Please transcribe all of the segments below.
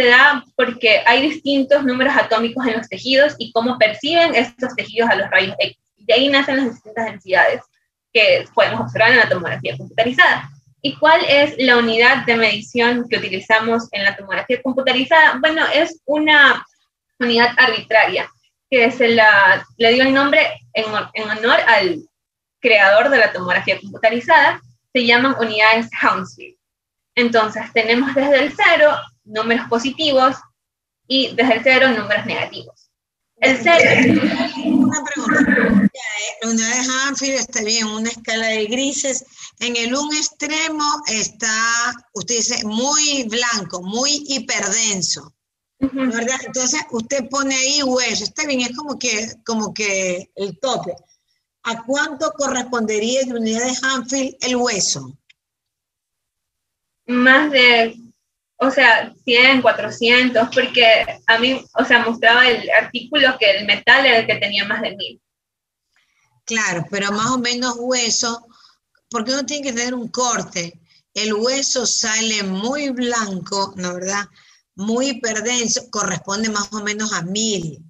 se da porque hay distintos números atómicos en los tejidos y cómo perciben estos tejidos a los rayos X. De ahí nacen las distintas densidades que podemos observar en la tomografía computarizada. ¿Y cuál es la unidad de medición que utilizamos en la tomografía computarizada? Bueno, es una unidad arbitraria que le dio el nombre en honor al creador de la tomografía computarizada. Se llaman unidades Hounsfield. Entonces, tenemos desde el 0 números positivos y desde el 0 números negativos. El 0... Una pregunta. Ya, la unidad de Hounsfield está bien, una escala de grises. En el un extremo está, usted dice, muy blanco, muy hiperdenso. ¿Verdad? Entonces, usted pone ahí hueso. Está bien, es como que el tope. ¿A cuánto correspondería en unidad de Hounsfield el hueso? Más de, 100, 400, porque a mí, mostraba el artículo que el metal era el que tenía más de 1000. Claro, pero más o menos hueso, porque uno tiene que tener un corte. El hueso sale muy blanco, ¿no verdad? Muy hiperdenso, corresponde más o menos a 1000.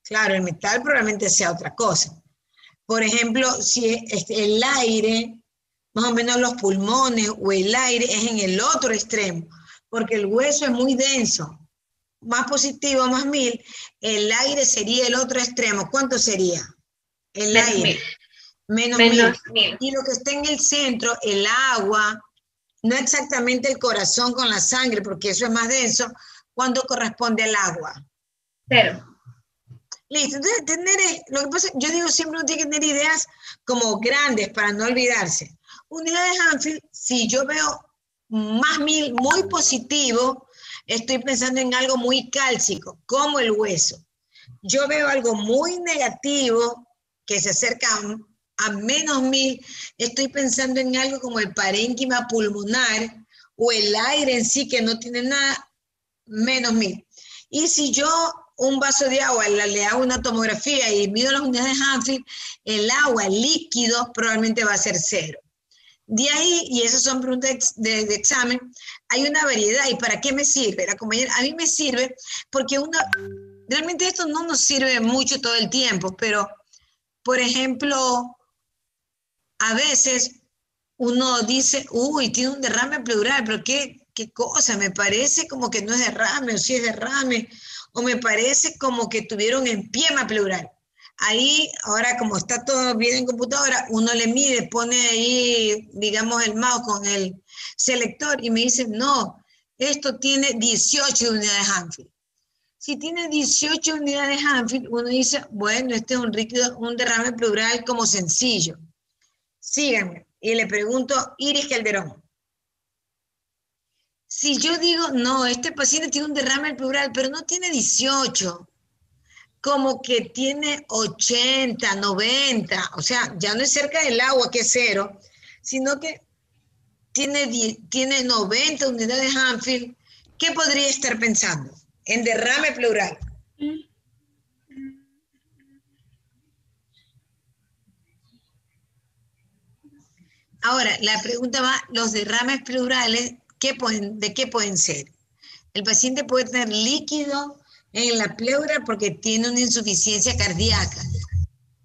Claro, el metal probablemente sea otra cosa. Por ejemplo, si el aire, más o menos los pulmones o el aire es en el otro extremo, porque el hueso es muy denso, más positivo, más 1000, el aire sería el otro extremo. ¿Cuánto sería? El Menos aire. 1000. Menos 1000. Y lo que está en el centro, el agua, no exactamente el corazón con la sangre, porque eso es más denso, ¿cuánto corresponde al agua? 0. Listo, entonces lo que pasa, yo digo siempre uno tiene que tener ideas como grandes para no olvidarse. Unidad de Hounsfield, si yo veo más 1000 muy positivo, estoy pensando en algo muy cálcico, como el hueso. Yo veo algo muy negativo, que se acerca a menos 1000, estoy pensando en algo como el parénquima pulmonar o el aire en sí que no tiene nada, menos 1000. Y si yo un vaso de agua le hago una tomografía y mido las unidades de Hounsfield, el agua líquido probablemente va a ser 0. De ahí, y esas son preguntas de examen, hay una variedad. ¿Y para qué me sirve? La compañera, a mí me sirve porque realmente esto no nos sirve mucho todo el tiempo, pero, por ejemplo, a veces uno dice, uy, tiene un derrame pleural, pero qué cosa, me parece como que no es derrame, o sí es derrame, o me parece como que tuvieron empiema pleural. Ahí, ahora como está todo bien en computadora, uno le mide, pone ahí, digamos, el mouse con el selector y me dice, no, esto tiene 18 unidades Hounsfield. Si tiene 18 unidades Hounsfield, uno dice, bueno, este es un derrame pleural como sencillo. Síganme. Y le pregunto, Iris Calderón. Si yo digo, no, este paciente tiene un derrame pleural, pero no tiene 18, como que tiene 80, 90, o sea, ya no es cerca del agua, que es 0, sino que tiene 90 unidades Hounsfield, ¿qué podría estar pensando? En derrame pleural. Ahora, la pregunta va, los derrames pleurales, ¿de qué pueden ser? El paciente puede tener líquido en la pleura porque tiene una insuficiencia cardíaca.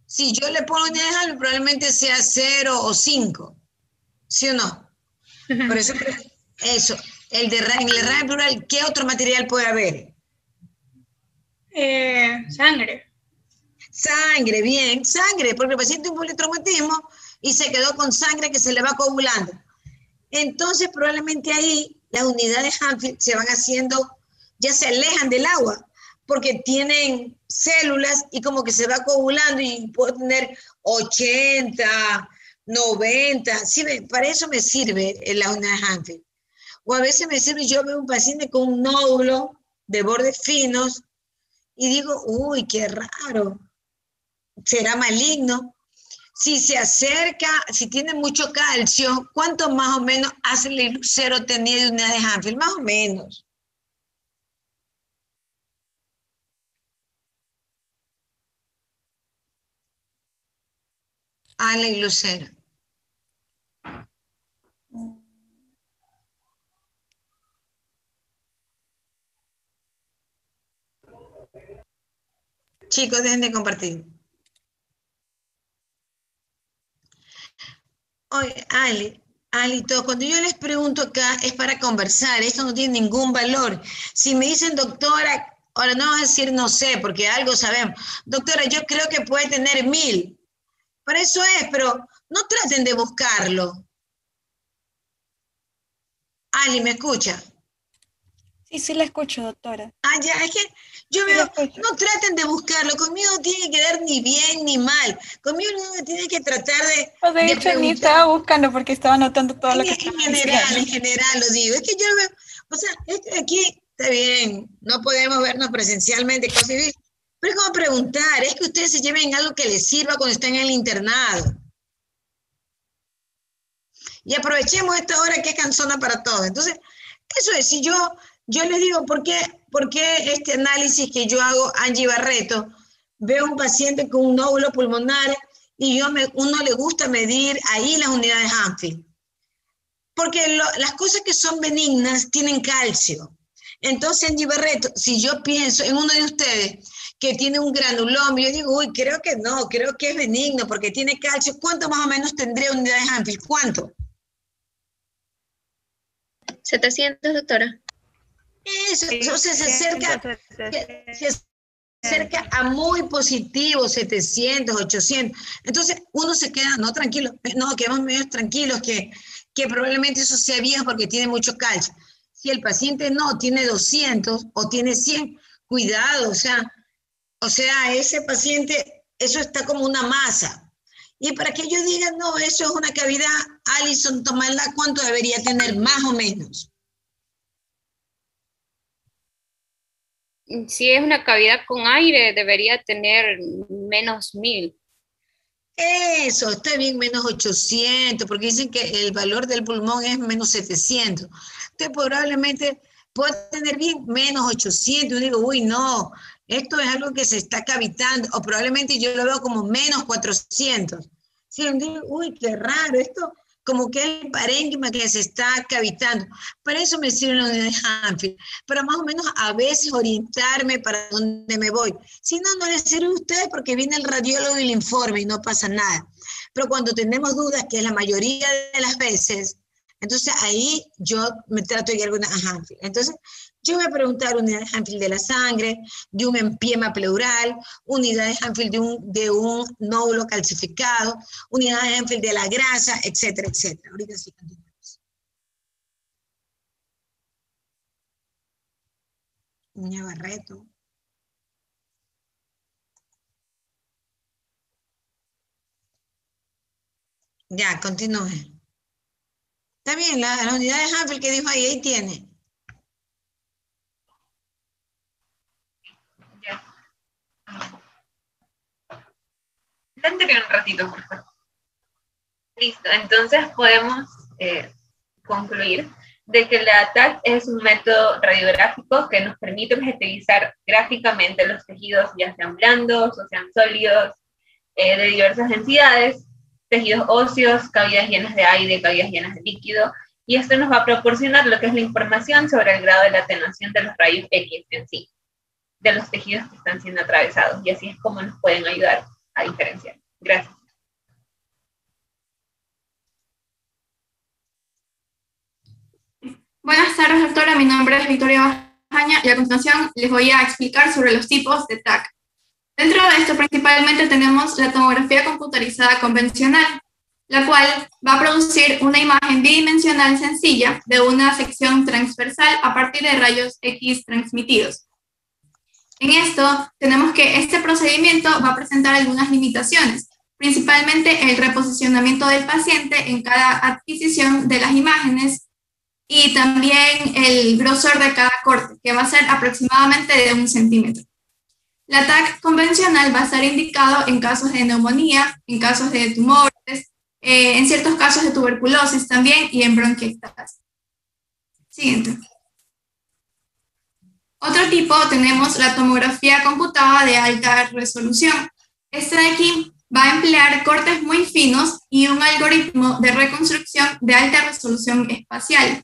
Si yo le pongo unidades, probablemente sea 0 o 5, ¿sí o no? Por eso, en el derrame pleural, ¿qué otro material puede haber? Sangre. Sangre, bien, sangre, porque el paciente tuvo un politraumatismo y se quedó con sangre que se le va coagulando. Entonces, probablemente ahí las unidades Hounsfield se van haciendo, ya se alejan del agua, porque tienen células y como que se va coagulando y puedo tener 80, 90, ¿sí? Para eso me sirve la unidad Hounsfield. O a veces me sirve, yo veo un paciente con un nódulo de bordes finos y digo, uy, qué raro, será maligno. Si se acerca, si tiene mucho calcio, ¿cuánto más o menos hace el lucero tenía de unidades Hounsfield? Más o menos. Ale y Lucero. Chicos, dejen de compartir. Oye, Ali, todo, cuando yo les pregunto acá es para conversar, esto no tiene ningún valor. Si me dicen, doctora, ahora no vamos a decir no sé, porque algo sabemos. Doctora, yo creo que puede tener 1000. Para eso es, pero no traten de buscarlo. Ali, ¿me escucha? Sí, la escucho, doctora. Ah, ya, es que yo Sí, veo, la escucho. no traten de buscarlo, conmigo no tiene que dar ni bien ni mal, conmigo no tiene que tratar O de de hecho, ni preguntar, estaba buscando porque estaba anotando todo lo que en estaba general, diciendo. en general lo digo, es que yo veo, o sea, es que aquí está bien, no podemos vernos presencialmente, cosas así, pero es como preguntar, es que ustedes se lleven algo que les sirva cuando estén en el internado. Y aprovechemos esta hora que es cansona para todos. Entonces, eso es, si yo les digo, ¿por qué este análisis que yo hago, Angie Barreto, veo un paciente con un nódulo pulmonar y uno le gusta medir ahí las unidades Anfield? Porque las cosas que son benignas tienen calcio. Entonces, Angie Barreto, si yo pienso en uno de ustedes que tiene un granuloma, yo digo, uy, creo que no, creo que es benigno porque tiene calcio, ¿cuánto más o menos tendría unidades Anfield? ¿Cuánto? 700, doctora. Eso, o sea, se acerca a muy positivo, 700, 800. Entonces, uno se queda, no, tranquilo, no, quedamos medio tranquilos que probablemente eso sea viejo porque tiene mucho calcio. Si el paciente no tiene 200 o tiene 100, cuidado, o sea, ese paciente, eso está como una masa. Y para que yo diga, no, eso es una cavidad, Alison, tomarla, ¿cuánto debería tener? Más o menos. Si es una cavidad con aire, debería tener menos 1000. Eso, está bien, menos 800, porque dicen que el valor del pulmón es menos 700. Entonces, probablemente pueda tener bien menos 800. Yo digo, uy, no, esto es algo que se está cavitando, o probablemente yo lo veo como menos 400. Sí, digo, uy, qué raro, esto como que es el parénquima que se está cavitando. Para eso me sirve la unidad de Hanfield, para más o menos a veces orientarme para dónde me voy. Si no, no les sirve a ustedes porque viene el radiólogo y el informe y no pasa nada. Pero cuando tenemos dudas, que es la mayoría de las veces, entonces ahí yo me trato de guiar con una Hanfield. Entonces, yo voy a preguntar unidades Hanfield de la sangre, de un empiema pleural, unidades Hanfield de un nódulo calcificado, unidades Hanfield de la grasa, etcétera, etcétera. Ahorita sí continuamos. Niña Barreto. Ya, continúe. Está bien, la unidad de Hanfield que dijo ahí tiene. Ya. Detente un ratito, por favor. Listo, entonces podemos concluir de que la TAC es un método radiográfico que nos permite objetivizar gráficamente los tejidos, ya sean blandos o sean sólidos, de diversas densidades, tejidos óseos, cavidades llenas de aire, cavidades llenas de líquido, y esto nos va a proporcionar lo que es la información sobre el grado de la atenuación de los rayos X en sí, de los tejidos que están siendo atravesados, y así es como nos pueden ayudar a diferenciar. Gracias. Buenas tardes, doctora. Mi nombre es Victoria Bajaña y a continuación les voy a explicar sobre los tipos de TAC. Dentro de esto, principalmente tenemos la tomografía computarizada convencional, la cual va a producir una imagen bidimensional sencilla de una sección transversal a partir de rayos X transmitidos. En esto, tenemos que este procedimiento va a presentar algunas limitaciones, principalmente el reposicionamiento del paciente en cada adquisición de las imágenes y también el grosor de cada corte, que va a ser aproximadamente de 1 centímetro. La TAC convencional va a estar indicado en casos de neumonía, en casos de tumores, en ciertos casos de tuberculosis también y en bronquiectasis. Siguiente. Otro tipo tenemos la tomografía computada de alta resolución. Este de aquí va a emplear cortes muy finos y un algoritmo de reconstrucción de alta resolución espacial.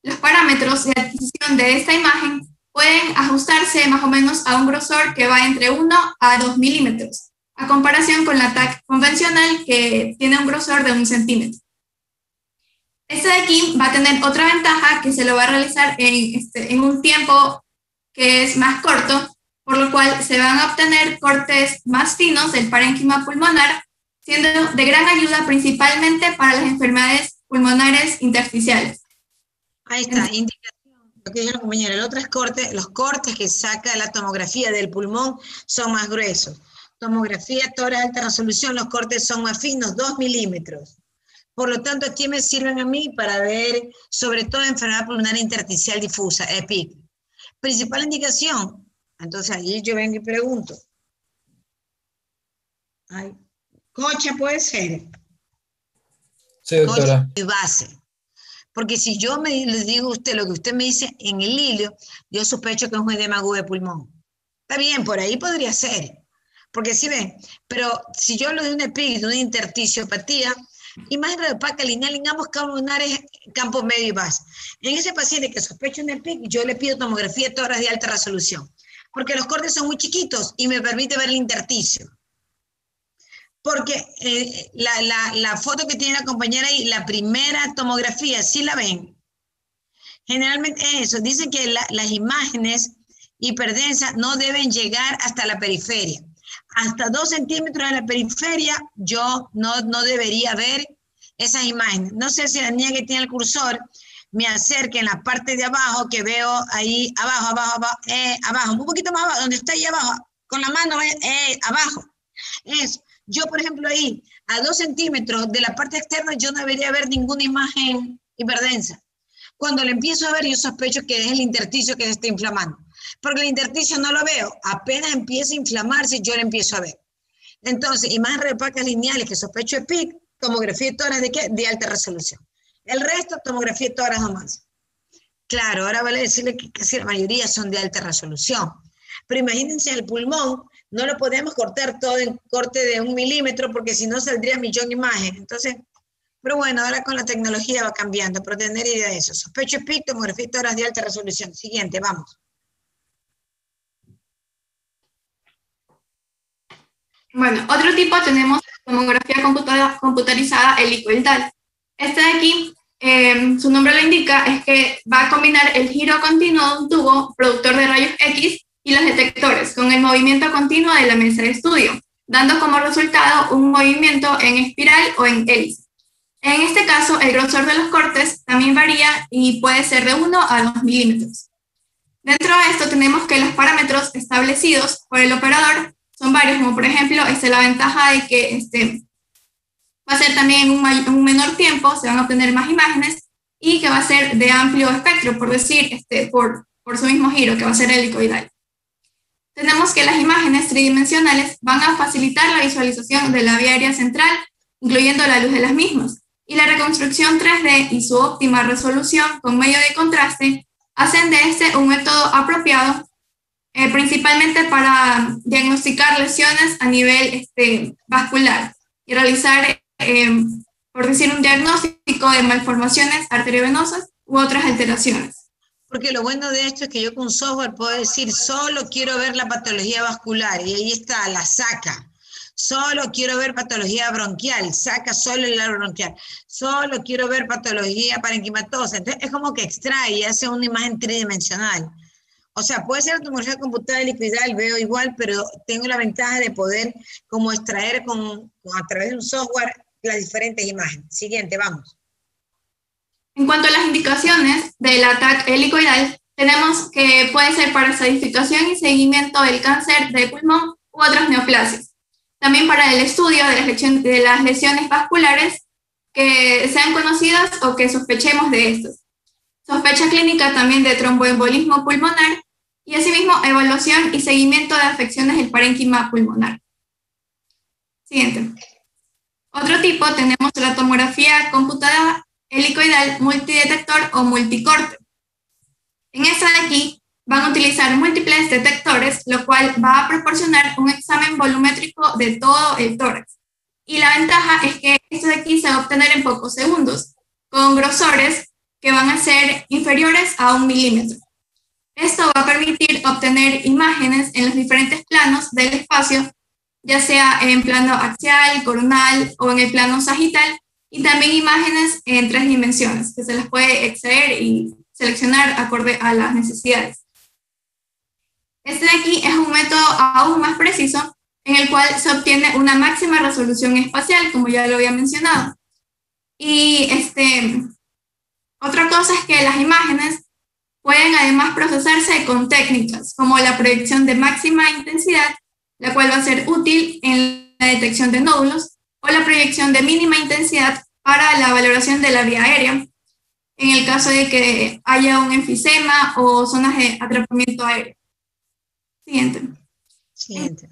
Los parámetros de adquisición de esta imagen pueden ajustarse más o menos a un grosor que va entre 1 a 2 milímetros, a comparación con la TAC convencional que tiene un grosor de 1 centímetro. Este de aquí va a tener otra ventaja, que se lo va a realizar en un tiempo que es más corto, por lo cual se van a obtener cortes más finos del parénquima pulmonar, siendo de gran ayuda principalmente para las enfermedades pulmonares intersticiales. Ahí está, indicación, lo que dijo la compañera, los cortes que saca la tomografía del pulmón son más gruesos. Tomografía tórax alta resolución, los cortes son más finos, 2 milímetros. Por lo tanto, aquí me sirven a mí para ver, sobre todo, enfermedad pulmonar intersticial difusa, EPIC. Principal indicación, entonces ahí yo vengo y pregunto. Ay, cocha puede ser. Sí, doctora. Cocha y base. Porque si yo le digo a usted lo que usted me dice en el hilio, yo sospecho que es un edema agudo de pulmón. Está bien, por ahí podría ser. Porque si ven, pero si yo hablo de un EPIC, de una intersticiopatía, imagen opaca lineal en ambos pulmonares, campo medio y base. En ese paciente que sospecha un EPIC, yo le pido tomografía tórax de alta resolución, porque los cortes son muy chiquitos y me permite ver el intersticio. Porque la foto que tiene la compañera ahí, la primera tomografía, ¿sí la ven? Generalmente eso, dicen que las imágenes hiperdensas no deben llegar hasta la periferia. Hasta 2 centímetros de la periferia, yo no debería ver esas imágenes. No sé si la niña que tiene el cursor me acerque en la parte de abajo, que veo ahí abajo, un poquito más abajo, donde está ahí abajo, con la mano, abajo. Eso. Yo, por ejemplo, ahí, a 2 centímetros de la parte externa, yo no debería ver ninguna imagen hiperdensa. Cuando le empiezo a ver, yo sospecho que es el intersticio que se está inflamando. Porque el intersticio no lo veo. Apenas empieza a inflamarse, yo lo empiezo a ver. Entonces, imágenes opacas lineales que sospecho EPIC, tomografía de tórax de alta resolución. El resto, tomografía de tórax nomás. Claro, ahora vale decirle que casi la mayoría son de alta resolución. Pero imagínense el pulmón, no lo podemos cortar todo en corte de 1 milímetro porque si no saldría millón de imágenes. Entonces, pero bueno, ahora con la tecnología va cambiando, pero tener idea de eso. Sospecho EPIC, tomografía de tórax de alta resolución. Siguiente, vamos. Bueno, otro tipo tenemos tomografía computarizada helicoidal. Este de aquí, su nombre lo indica, es que va a combinar el giro continuo de un tubo productor de rayos X y los detectores con el movimiento continuo de la mesa de estudio, dando como resultado un movimiento en espiral o en hélice. En este caso, el grosor de los cortes también varía y puede ser de 1 a 2 milímetros. Dentro de esto tenemos que los parámetros establecidos por el operador son varios, como por ejemplo, la ventaja de que va a ser también en un menor tiempo, se van a obtener más imágenes y que va a ser de amplio espectro, por decir, por su mismo giro, que va a ser helicoidal. Tenemos que las imágenes tridimensionales van a facilitar la visualización de la vía aérea central, incluyendo la luz de las mismas, y la reconstrucción 3D y su óptima resolución con medio de contraste hacen de un método apropiado principalmente para diagnosticar lesiones a nivel vascular y realizar, por decir, un diagnóstico de malformaciones arteriovenosas u otras alteraciones. Porque lo bueno de esto es que yo con software puedo decir, solo quiero ver la patología vascular, y ahí está, la saca. Solo quiero ver patología bronquial, saca solo el lado bronquial. Solo quiero ver patología parenquimatosa. Entonces es como que extrae y hace una imagen tridimensional. O sea, puede ser tomografía computada helicoidal, veo igual, pero tengo la ventaja de poder como extraer a través de un software las diferentes imágenes. Siguiente, vamos. En cuanto a las indicaciones de la TAC helicoidal, tenemos que puede ser para estadificación y seguimiento del cáncer de pulmón u otras neoplasias. También para el estudio de las lesiones vasculares que sean conocidas o que sospechemos de estos. Sospecha clínica también de tromboembolismo pulmonar y asimismo evaluación y seguimiento de afecciones del parénquima pulmonar. Siguiente. Otro tipo tenemos la tomografía computada helicoidal multidetector o multicorte. En esta de aquí van a utilizar múltiples detectores, lo cual va a proporcionar un examen volumétrico de todo el tórax. Y la ventaja es que esto de aquí se va a obtener en pocos segundos, con grosores que van a ser inferiores a 1 milímetro. Esto va a permitir obtener imágenes en los diferentes planos del espacio, ya sea en plano axial, coronal o en el plano sagital, y también imágenes en 3 dimensiones, que se las puede extraer y seleccionar acorde a las necesidades. Este de aquí es un método aún más preciso, en el cual se obtiene una máxima resolución espacial, como ya lo había mencionado. Y otra cosa es que las imágenes pueden además procesarse con técnicas como la proyección de máxima intensidad, la cual va a ser útil en la detección de nódulos, o la proyección de mínima intensidad para la valoración de la vía aérea, en el caso de que haya un enfisema o zonas de atrapamiento aéreo. Siguiente.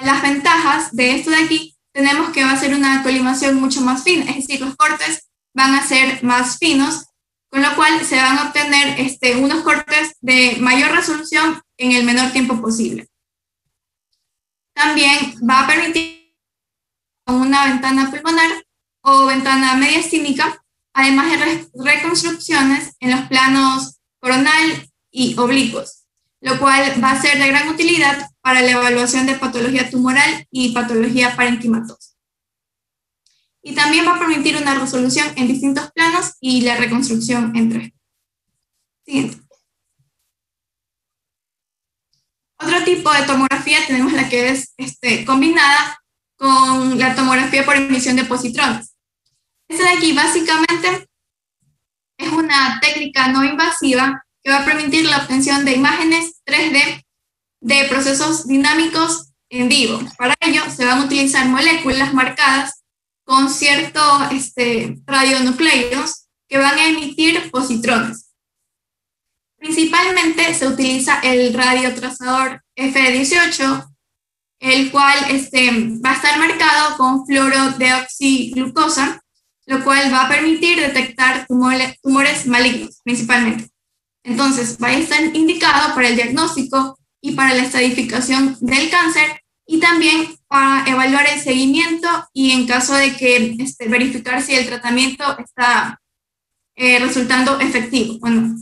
Las ventajas de esto de aquí, tenemos que va a ser una colimación mucho más fina, es decir, los cortes van a ser más finos, con lo cual se van a obtener unos cortes de mayor resolución en el menor tiempo posible. También va a permitir una ventana pulmonar o ventana mediastínica, además de reconstrucciones en los planos coronal y oblicuos, lo cual va a ser de gran utilidad para la evaluación de patología tumoral y patología parenquimatosa. Y también va a permitir una resolución en distintos planos y la reconstrucción en 3D. Siguiente. Otro tipo de tomografía tenemos la que es combinada con la tomografía por emisión de positrones. Esta de aquí básicamente es una técnica no invasiva que va a permitir la obtención de imágenes 3D de procesos dinámicos en vivo. Para ello se van a utilizar moléculas marcadas con ciertos radionucleidos que van a emitir positrones. Principalmente se utiliza el radiotrazador F18, el cual va a estar marcado con fluorodeoxiglucosa, lo cual va a permitir detectar tumores malignos, principalmente. Entonces, va a estar indicado para el diagnóstico y para la estadificación del cáncer, y también para evaluar el seguimiento y en caso de que verificar si el tratamiento está resultando efectivo o no.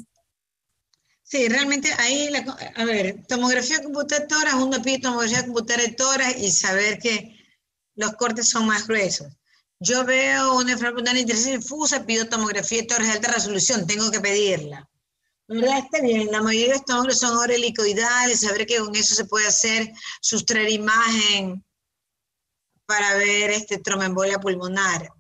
Sí, realmente ahí, a ver, tomografía computada de tórax, uno pide tomografía computada de tórax y saber que los cortes son más gruesos. Yo veo una enfermedad de interés difusa, pido tomografía de tórax de alta resolución, tengo que pedirla. ¿Verdad? Está bien, la mayoría de estos hombres son ahora helicoidales, saber que con eso se puede hacer, sustraer imagen para ver tromboembolia pulmonar.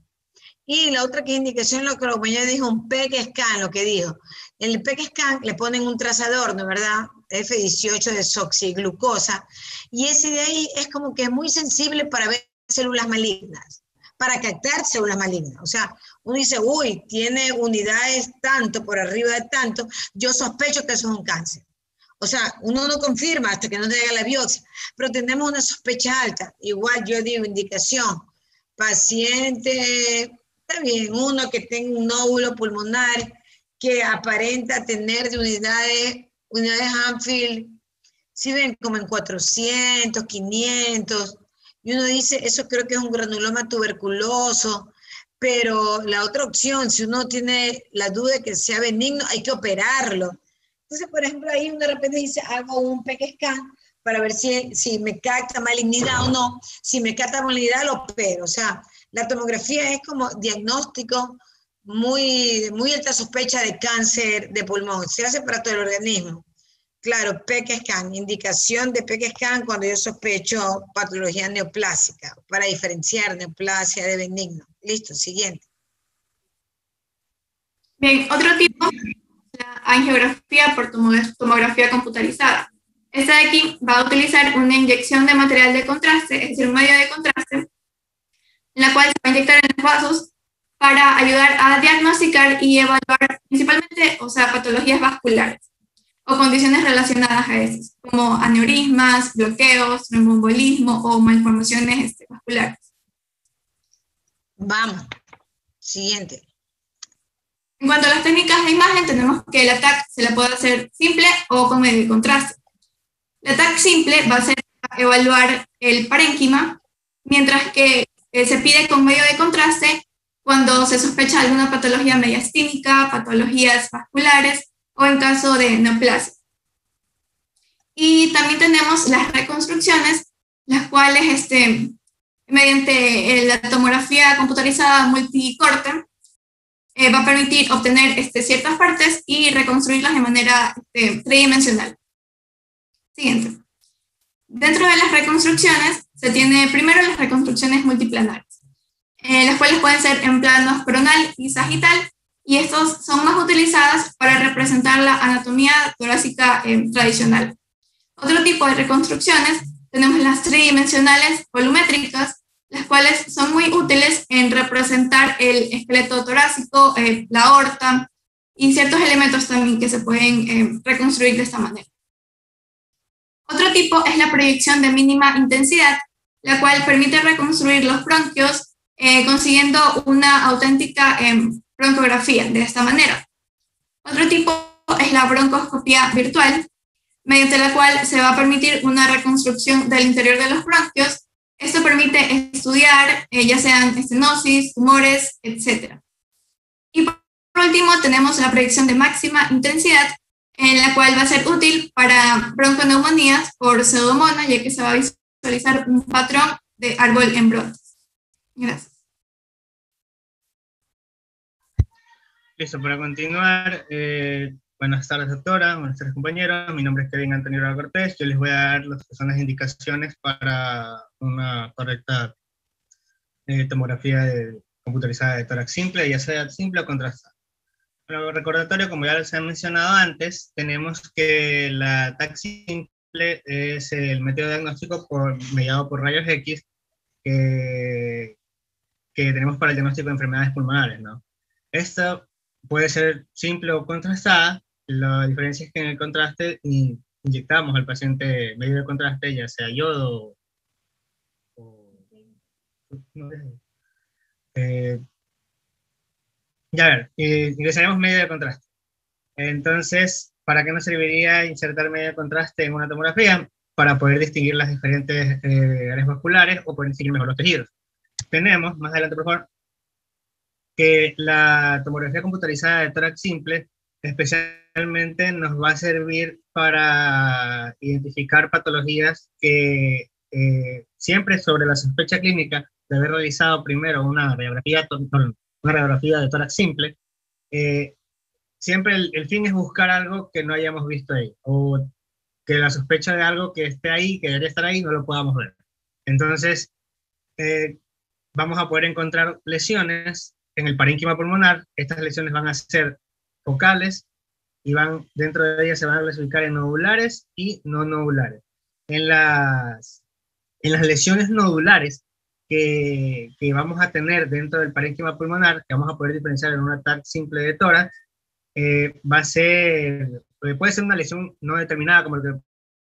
Y la otra que es indicación, lo que la compañera dijo, un PET scan, lo que dijo. En el PET scan le ponen un trazador, ¿no verdad? F18 desoxiglucosa, y ese de ahí es como que es muy sensible para ver células malignas, para captar células malignas. O sea, uno dice, uy, tiene unidades tanto por arriba de tanto, yo sospecho que eso es un cáncer. O sea, uno no confirma hasta que no te haga la biopsia, pero tenemos una sospecha alta. Igual yo digo, indicación, paciente, está bien, uno que tenga un nódulo pulmonar que aparenta tener de unidades Anfield, si ven como en 400, 500, y uno dice, eso creo que es un granuloma tuberculoso, pero la otra opción, si uno tiene la duda de que sea benigno, hay que operarlo. Entonces, por ejemplo, ahí uno de repente dice, hago un PET scan para ver si me capta malignidad o no. Si me capta malignidad, lo opero. O sea, la tomografía es como diagnóstico muy alta sospecha de cáncer de pulmón. Se hace para todo el organismo. Claro, PET scan, indicación de PET scan cuando yo sospecho patología neoplásica, para diferenciar neoplasia de benigno. Listo, siguiente. Bien, otro tipo es la angiografía por tomografía computarizada. Esta de aquí va a utilizar una inyección de material de contraste, es decir, un medio de contraste, en la cual se va a inyectar en los vasos para ayudar a diagnosticar y evaluar principalmente, patologías vasculares o condiciones relacionadas a esas, como aneurismas, bloqueos, tromboembolismo o malformaciones vasculares. Vamos, siguiente. En cuanto a las técnicas de imagen, tenemos que la TAC se la puede hacer simple o con medio de contraste. La TAC simple va a ser evaluar el parénquima, mientras que se pide con medio de contraste cuando se sospecha alguna patología mediastínica, patologías vasculares o en caso de neoplasia. Y también tenemos las reconstrucciones, las cuales mediante la tomografía computarizada multicorte va a permitir obtener ciertas partes y reconstruirlas de manera tridimensional. Siguiente. Dentro de las reconstrucciones se tiene primero las reconstrucciones multiplanares, las cuales pueden ser en planos coronal y sagital, y estos son más utilizadas para representar la anatomía torácica tradicional. Otro tipo de reconstrucciones tenemos las tridimensionales volumétricas, las cuales son muy útiles en representar el esqueleto torácico, la aorta y ciertos elementos también que se pueden reconstruir de esta manera. Otro tipo es la proyección de mínima intensidad, la cual permite reconstruir los bronquios consiguiendo una auténtica bronquiografía de esta manera. Otro tipo es la broncoscopía virtual, mediante la cual se va a permitir una reconstrucción del interior de los bronquios. Esto permite estudiar ya sean estenosis, tumores, etc. Y por último tenemos la proyección de máxima intensidad, en la cual va a ser útil para bronconeumonías por pseudomonas, ya que se va a visualizar un patrón de árbol en brotes. Gracias. Listo, para continuar, buenas tardes, doctora, buenas tardes, compañeros. Mi nombre es Kevin Antonio Rada Cortés. Yo les voy a dar lo que son las indicaciones para una correcta tomografía computarizada de tórax simple, ya sea simple o contrastada. Bueno, recordatorio, como ya les he mencionado antes, tenemos que la TAC simple es el método diagnóstico mediado por rayos X que tenemos para el diagnóstico de enfermedades pulmonares, ¿no? Esto puede ser simple o contrastada. La diferencia es que en el contraste inyectamos al paciente medio de contraste, ya sea yodo ya ver, ingresaremos medio de contraste. Entonces, ¿para qué nos serviría insertar medio de contraste en una tomografía? Para poder distinguir las diferentes áreas vasculares o poder distinguir mejor los tejidos. Tenemos, más adelante por favor, que la tomografía computarizada de tórax simple especialmente nos va a servir para identificar patologías que siempre sobre la sospecha clínica de haber realizado primero una radiografía de tórax simple, siempre el fin es buscar algo que no hayamos visto ahí, o que la sospecha de algo que esté ahí, que debería estar ahí, no lo podamos ver. Entonces, vamos a poder encontrar lesiones en el parénquima pulmonar. Estas lesiones van a ser focales y dentro de ellas se van a clasificar en nodulares y no nodulares. En las lesiones nodulares que vamos a tener dentro del parénquima pulmonar, que vamos a poder diferenciar en una TAC simple de tórax, puede ser una lesión no determinada, como lo que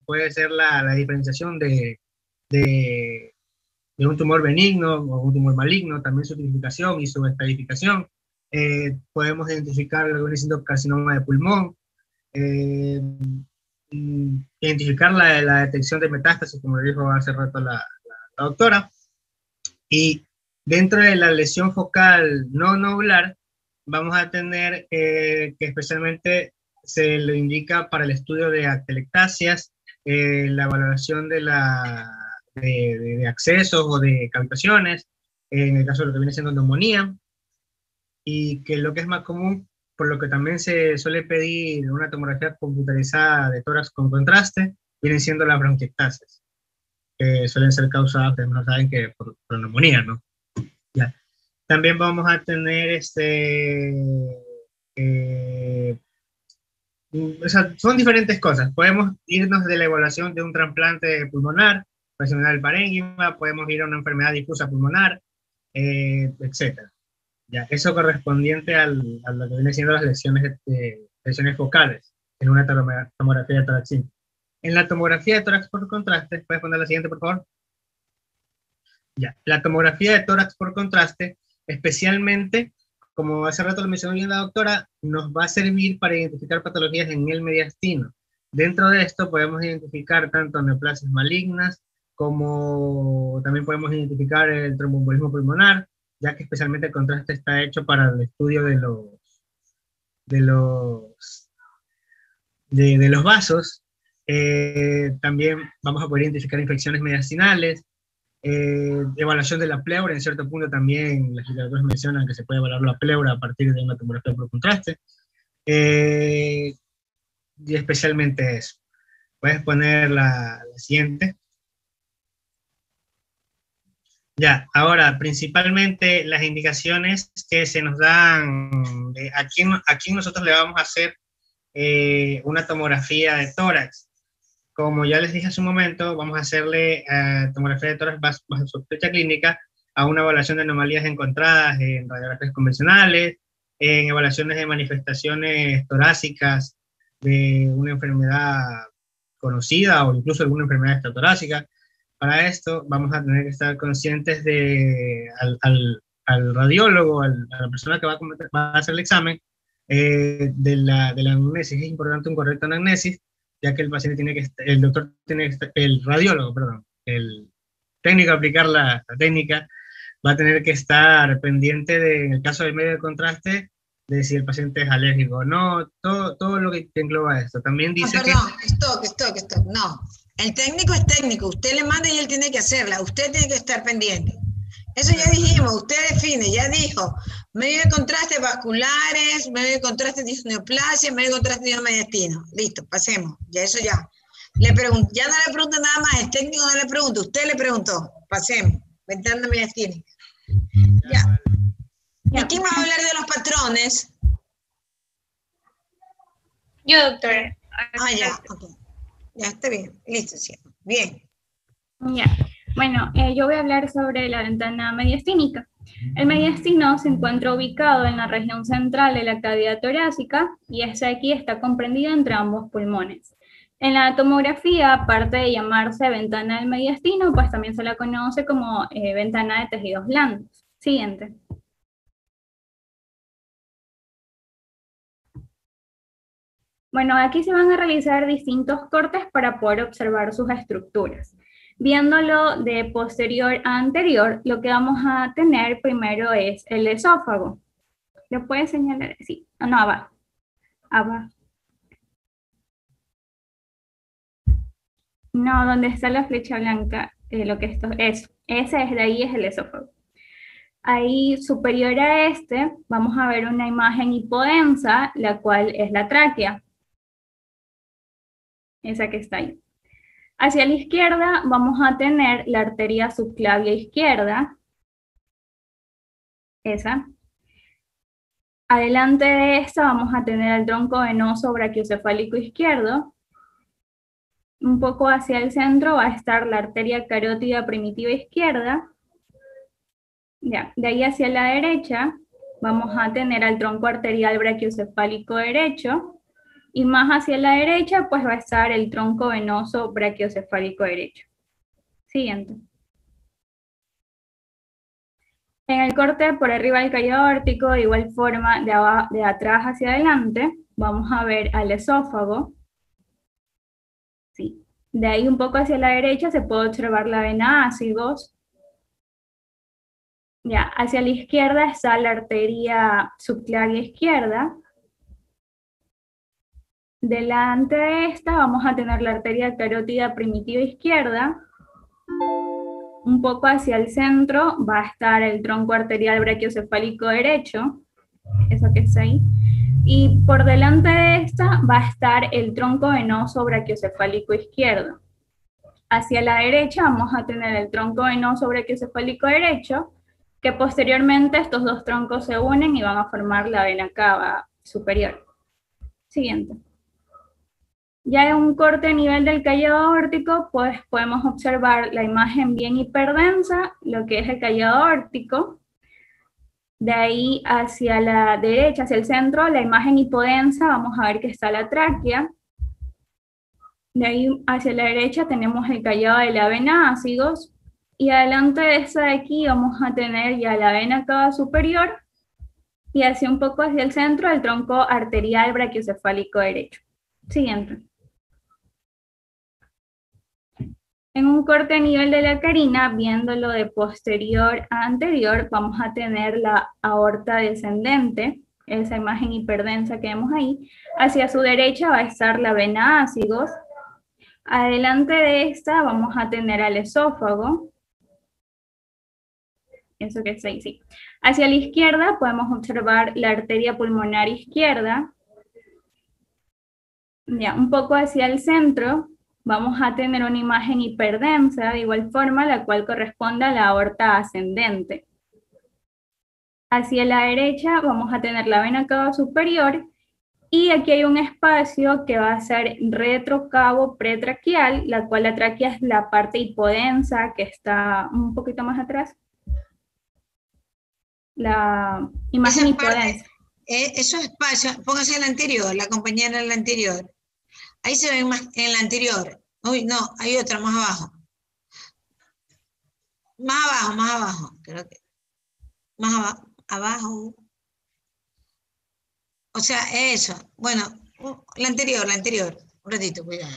puede ser la diferenciación de un tumor benigno o un tumor maligno, también su tipificación y su estadificación. Podemos identificar algo diciendo carcinoma de pulmón, identificar la detección de metástasis, como le dijo hace rato la doctora. Y dentro de la lesión focal no nodular, vamos a tener que especialmente se lo indica para el estudio de atelectasias, la valoración de accesos o de cavitaciones, en el caso de lo que viene siendo neumonía, y que lo que es más común, por lo que también se suele pedir una tomografía computarizada de tórax con contraste, vienen siendo las bronquiectasias, que suelen ser causadas, ustedes no saben, que por neumonía, ¿no? Ya. También vamos a tener o sea, son diferentes cosas. Podemos irnos de la evaluación de un trasplante pulmonar, presionar el parénquima, podemos ir a una enfermedad difusa pulmonar, etc. Ya, eso correspondiente a lo que viene siendo las lesiones focales en una tomografía de tórax simple. En la tomografía de tórax por contraste, ¿puedes poner la siguiente, por favor? Ya, la tomografía de tórax por contraste, especialmente, como hace rato lo mencionó bien la doctora, nos va a servir para identificar patologías en el mediastino. Dentro de esto podemos identificar tanto neoplasias malignas, como también podemos identificar el tromboembolismo pulmonar, ya que especialmente el contraste está hecho para el estudio de los vasos. También vamos a poder identificar infecciones mediastinales, evaluación de la pleura. En cierto punto también las literaturas mencionan que se puede evaluar la pleura a partir de una tomografía por contraste. Y especialmente eso. Puedes poner la siguiente. Ya, ahora, principalmente las indicaciones que se nos dan, aquí nosotros le vamos a hacer una tomografía de tórax. Como ya les dije hace un momento, vamos a hacerle tomografía de tórax bajo sospecha clínica a una evaluación de anomalías encontradas en radiografías convencionales, en evaluaciones de manifestaciones torácicas de una enfermedad conocida o incluso alguna enfermedad extratorácica. Para esto vamos a tener que estar conscientes al radiólogo, a la persona que va a hacer el examen, de la anamnesis. Es importante un correcto anamnesis, ya que el paciente tiene que, el radiólogo, perdón, el técnico a aplicar la técnica, va a tener que estar pendiente en el caso del medio de contraste, de si el paciente es alérgico o no, todo lo que engloba esto. También dice stop, no. El técnico es técnico, usted le manda y él tiene que hacerla, usted tiene que estar pendiente. Eso ya dijimos, usted define, ya dijo, medio de contraste vasculares, medio de contraste disneoplasia, medio de contraste mediastino. Listo, pasemos, ya eso ya. Ya no le pregunto nada más, el técnico no le pregunta, usted le preguntó, pasemos, ventana mediastínica. Ya. ¿Y quién va a hablar de los patrones? Yo, doctora. Ya, ok. Ya, está bien, listo, sí. Bien. Ya, bueno, yo voy a hablar sobre la ventana mediastínica. El mediastino se encuentra ubicado en la región central de la cavidad torácica y esta aquí está comprendida entre ambos pulmones. En la tomografía, aparte de llamarse ventana del mediastino, pues también se la conoce como ventana de tejidos blandos. Siguiente. Bueno, aquí se van a realizar distintos cortes para poder observar sus estructuras. Viéndolo de posterior a anterior, lo que vamos a tener primero es el esófago. ¿Lo puedes señalar? Sí. No, abajo. Abajo. No, donde está la flecha blanca, lo que esto es. Ese es de ahí, es el esófago. Ahí, superior a este, vamos a ver una imagen hipodensa, la cual es la tráquea. Esa que está ahí. Hacia la izquierda vamos a tener la arteria subclavia izquierda. Esa. Adelante de esta vamos a tener el tronco venoso brachiocefálico izquierdo. Un poco hacia el centro va a estar la arteria carótida primitiva izquierda. Ya, de ahí hacia la derecha vamos a tener al tronco arterial brachiocefálico derecho. Y más hacia la derecha, pues va a estar el tronco venoso brachiocefálico derecho. Siguiente. En el corte por arriba del callado aórtico, de igual forma, de atrás hacia adelante, vamos a ver al esófago. Sí. De ahí un poco hacia la derecha se puede observar la vena ácidos. Ya, hacia la izquierda está la arteria subclavia izquierda. Delante de esta vamos a tener la arteria carótida primitiva izquierda. Un poco hacia el centro va a estar el tronco arterial brachiocefálico derecho, eso que está ahí. Y por delante de esta va a estar el tronco venoso brachiocefálico izquierdo. Hacia la derecha vamos a tener el tronco venoso brachiocefálico derecho, que posteriormente estos dos troncos se unen y van a formar la vena cava superior. Siguiente. Ya en un corte a nivel del callado aórtico, pues podemos observar la imagen bien hiperdensa, lo que es el callado aórtico. De ahí hacia la derecha, hacia el centro, la imagen hipodensa, vamos a ver que está la tráquea. De ahí hacia la derecha tenemos el callado de la vena ácidos. Y adelante de esa de aquí vamos a tener ya la vena cava superior. Y hacia un poco hacia el centro, el tronco arterial brachiocefálico derecho. Siguiente. En un corte a nivel de la carina, viéndolo de posterior a anterior, vamos a tener la aorta descendente, esa imagen hiperdensa que vemos ahí. Hacia su derecha va a estar la vena ácidos, Adelante de esta vamos a tener al esófago. Eso que es ahí, sí. Hacia la izquierda podemos observar la arteria pulmonar izquierda. Ya, un poco hacia el centro vamos a tener una imagen hiperdensa, de igual forma, la cual corresponde a la aorta ascendente. Hacia la derecha vamos a tener la vena cava superior, y aquí hay un espacio que va a ser retrocavo pretraquial, la cual la tráquea es la parte hipodensa que está un poquito más atrás. La imagen hipodensa. Esos espacios, póngase en la anterior, la compañera en la anterior. Ahí se ven más en la anterior. Uy, no, hay otra más abajo. Más abajo, creo que. Más abajo. O sea, eso. Bueno, la anterior. Un ratito, cuidado.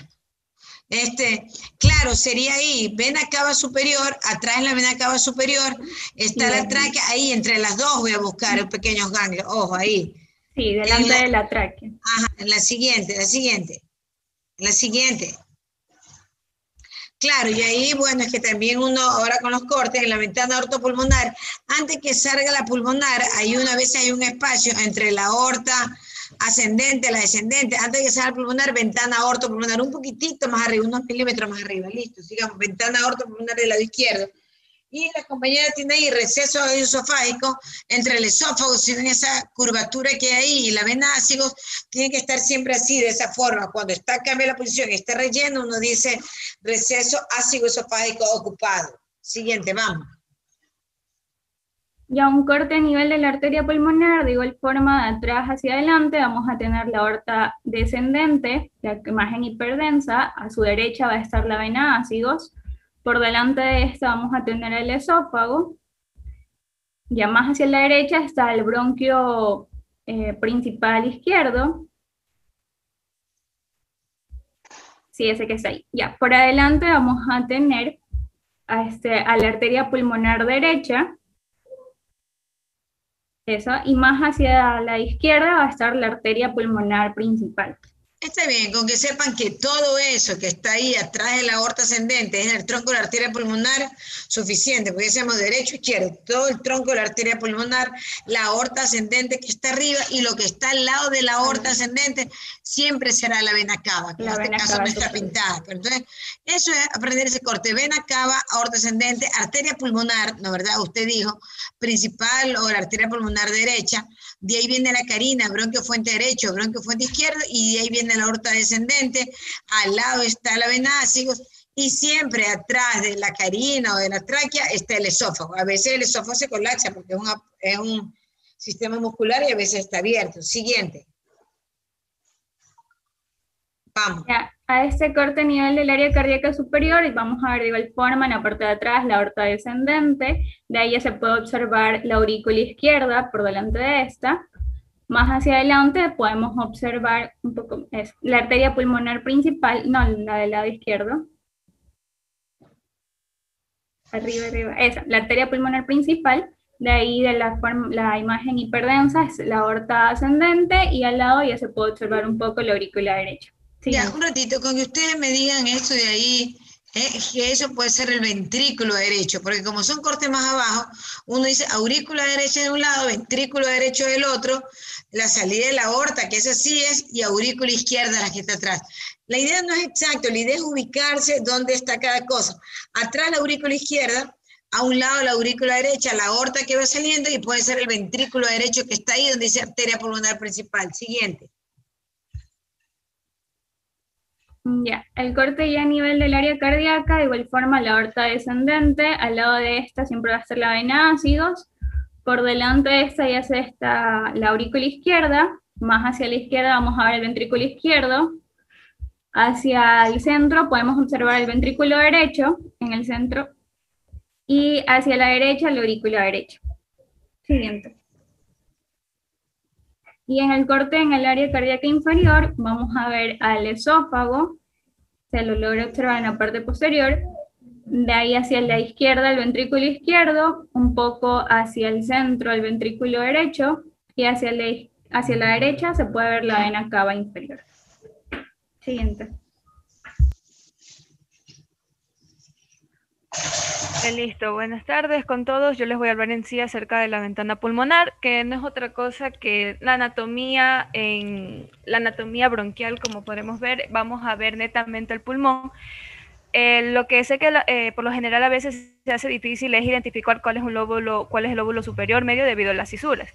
Claro, sería ahí, vena cava superior, atrás en la vena cava superior, está la tráquea, ahí entre las dos voy a buscar pequeños ganglios, ojo, ahí. Sí, delante de la tráquea. Ajá, en la siguiente. Claro, y ahí, bueno, es que también uno, ahora con los cortes, en la ventana ortopulmonar, antes que salga la pulmonar, a veces hay un espacio entre la aorta ascendente, la descendente, antes de que salga la pulmonar, ventana ortopulmonar, un poquitito más arriba, unos milímetros más arriba, listo, sigamos, ventana ortopulmonar del lado izquierdo. Y la compañera tiene ahí receso esofágico entre el esófago, si ven esa curvatura que hay ahí, y la vena ácigos tiene que estar siempre así, de esa forma. Cuando cambia la posición y está relleno, uno dice receso ácido esofágico ocupado. Siguiente, vamos. Ya un corte a nivel de la arteria pulmonar, de igual forma de atrás hacia adelante, vamos a tener la aorta descendente, la imagen hiperdensa, a su derecha va a estar la vena ácigos. Por delante de esta vamos a tener el esófago. Ya más hacia la derecha está el bronquio principal izquierdo. Sí, ese que está ahí. Ya, por adelante vamos a tener a la arteria pulmonar derecha. Eso, y más hacia la izquierda va a estar la arteria pulmonar principal. Está bien, con que sepan que todo eso que está ahí atrás de la aorta ascendente es el tronco de la arteria pulmonar, suficiente, porque decimos derecho, izquierdo, todo el tronco de la arteria pulmonar, la aorta ascendente que está arriba, y lo que está al lado de la aorta ascendente siempre será la vena cava, que en este caso no está pintada. Pero entonces, eso es aprender ese corte, vena cava, aorta ascendente, arteria pulmonar, ¿no verdad? Usted dijo, principal o la arteria pulmonar derecha, de ahí viene la carina, bronquio fuente derecho, bronquio fuente izquierdo, y de ahí viene la aorta descendente, al lado está la vena ácigos, y siempre atrás de la carina o de la tráquea está el esófago. A veces el esófago se colapsa porque es un sistema muscular y a veces está abierto. Siguiente. Vamos. Ya, a este corte a nivel del área cardíaca superior, y vamos a ver de igual forma en la parte de atrás la aorta descendente, de ahí ya se puede observar la aurícula izquierda por delante de esta. Más hacia adelante podemos observar un poco la arteria pulmonar principal, no, la del lado izquierdo. Arriba, esa, la arteria pulmonar principal, de ahí de la imagen hiperdensa es la aorta ascendente, y al lado ya se puede observar un poco la aurícula derecha. Ya, un ratito, con que ustedes me digan esto de ahí, que eso puede ser el ventrículo derecho, porque como son cortes más abajo, uno dice aurícula derecha de un lado, ventrículo derecho del otro, la salida de la aorta, que esa sí es, y aurícula izquierda la que está atrás. La idea no es exacto, la idea es ubicarse dónde está cada cosa. Atrás la aurícula izquierda, a un lado la aurícula derecha, la aorta que va saliendo, y puede ser el ventrículo derecho que está ahí donde dice arteria pulmonar principal. Siguiente. Ya, el corte ya a nivel del área cardíaca, de igual forma la aorta descendente, al lado de esta siempre va a estar la vena ácidos, por delante de esta ya se está la aurícula izquierda, más hacia la izquierda vamos a ver el ventrículo izquierdo, hacia el centro podemos observar el ventrículo derecho en el centro, y hacia la derecha la aurícula derecha. Siguiente. Y en el corte en el área cardíaca inferior vamos a ver al esófago, se lo logra observar en la parte posterior, de ahí hacia la izquierda el ventrículo izquierdo, un poco hacia el centro el ventrículo derecho, y hacia la derecha se puede ver la vena cava inferior. Siguiente. Listo, buenas tardes con todos. Yo les voy a hablar en sí acerca de la ventana pulmonar, que no es otra cosa que la anatomía bronquial, como podemos ver. Vamos a ver netamente el pulmón. Lo que sé que por lo general a veces se hace difícil es identificar cuál es el lóbulo superior medio debido a las cisuras.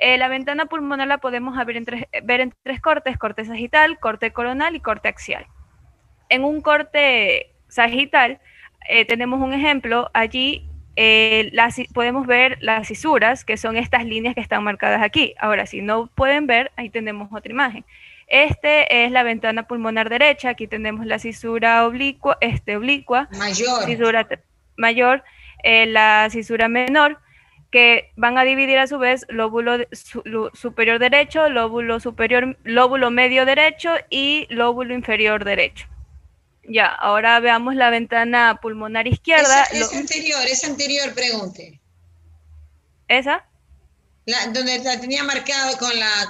La ventana pulmonar la podemos ver en tres cortes: corte sagital, corte coronal y corte axial. En un corte sagital tenemos un ejemplo. Allí podemos ver las cisuras, que son estas líneas que están marcadas aquí. Ahora, si no pueden ver, ahí tenemos otra imagen. Este es la ventana pulmonar derecha. Aquí tenemos la cisura oblicua, Mayor. cisura mayor, la cisura menor, que van a dividir a su vez lóbulo superior derecho, lóbulo medio derecho y lóbulo inferior derecho. Ya, ahora veamos la ventana pulmonar izquierda. Esa anterior, pregunte. ¿Esa? Donde la tenía marcado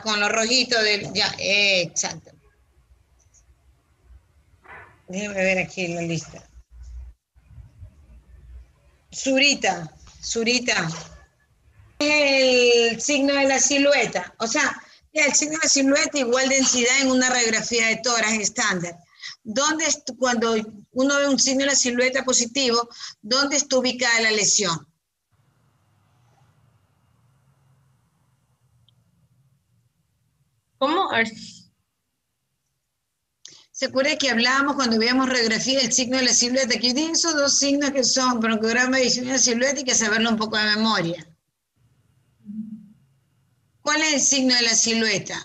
con los rojitos del... Ya, exacto. Déjame ver aquí la lista. Surita. El signo de la silueta. O sea, el signo de la silueta igual densidad en una radiografía de tórax estándar. Cuando uno ve un signo de la silueta positivo, ¿dónde está ubicada la lesión? ¿Cómo? ¿Se acuerda que hablábamos cuando veíamos radiografía del signo de la silueta? Que tienen esos dos signos que son broncograma y signo de la silueta, y que saberlo un poco de memoria. ¿Cuál es el signo de la silueta?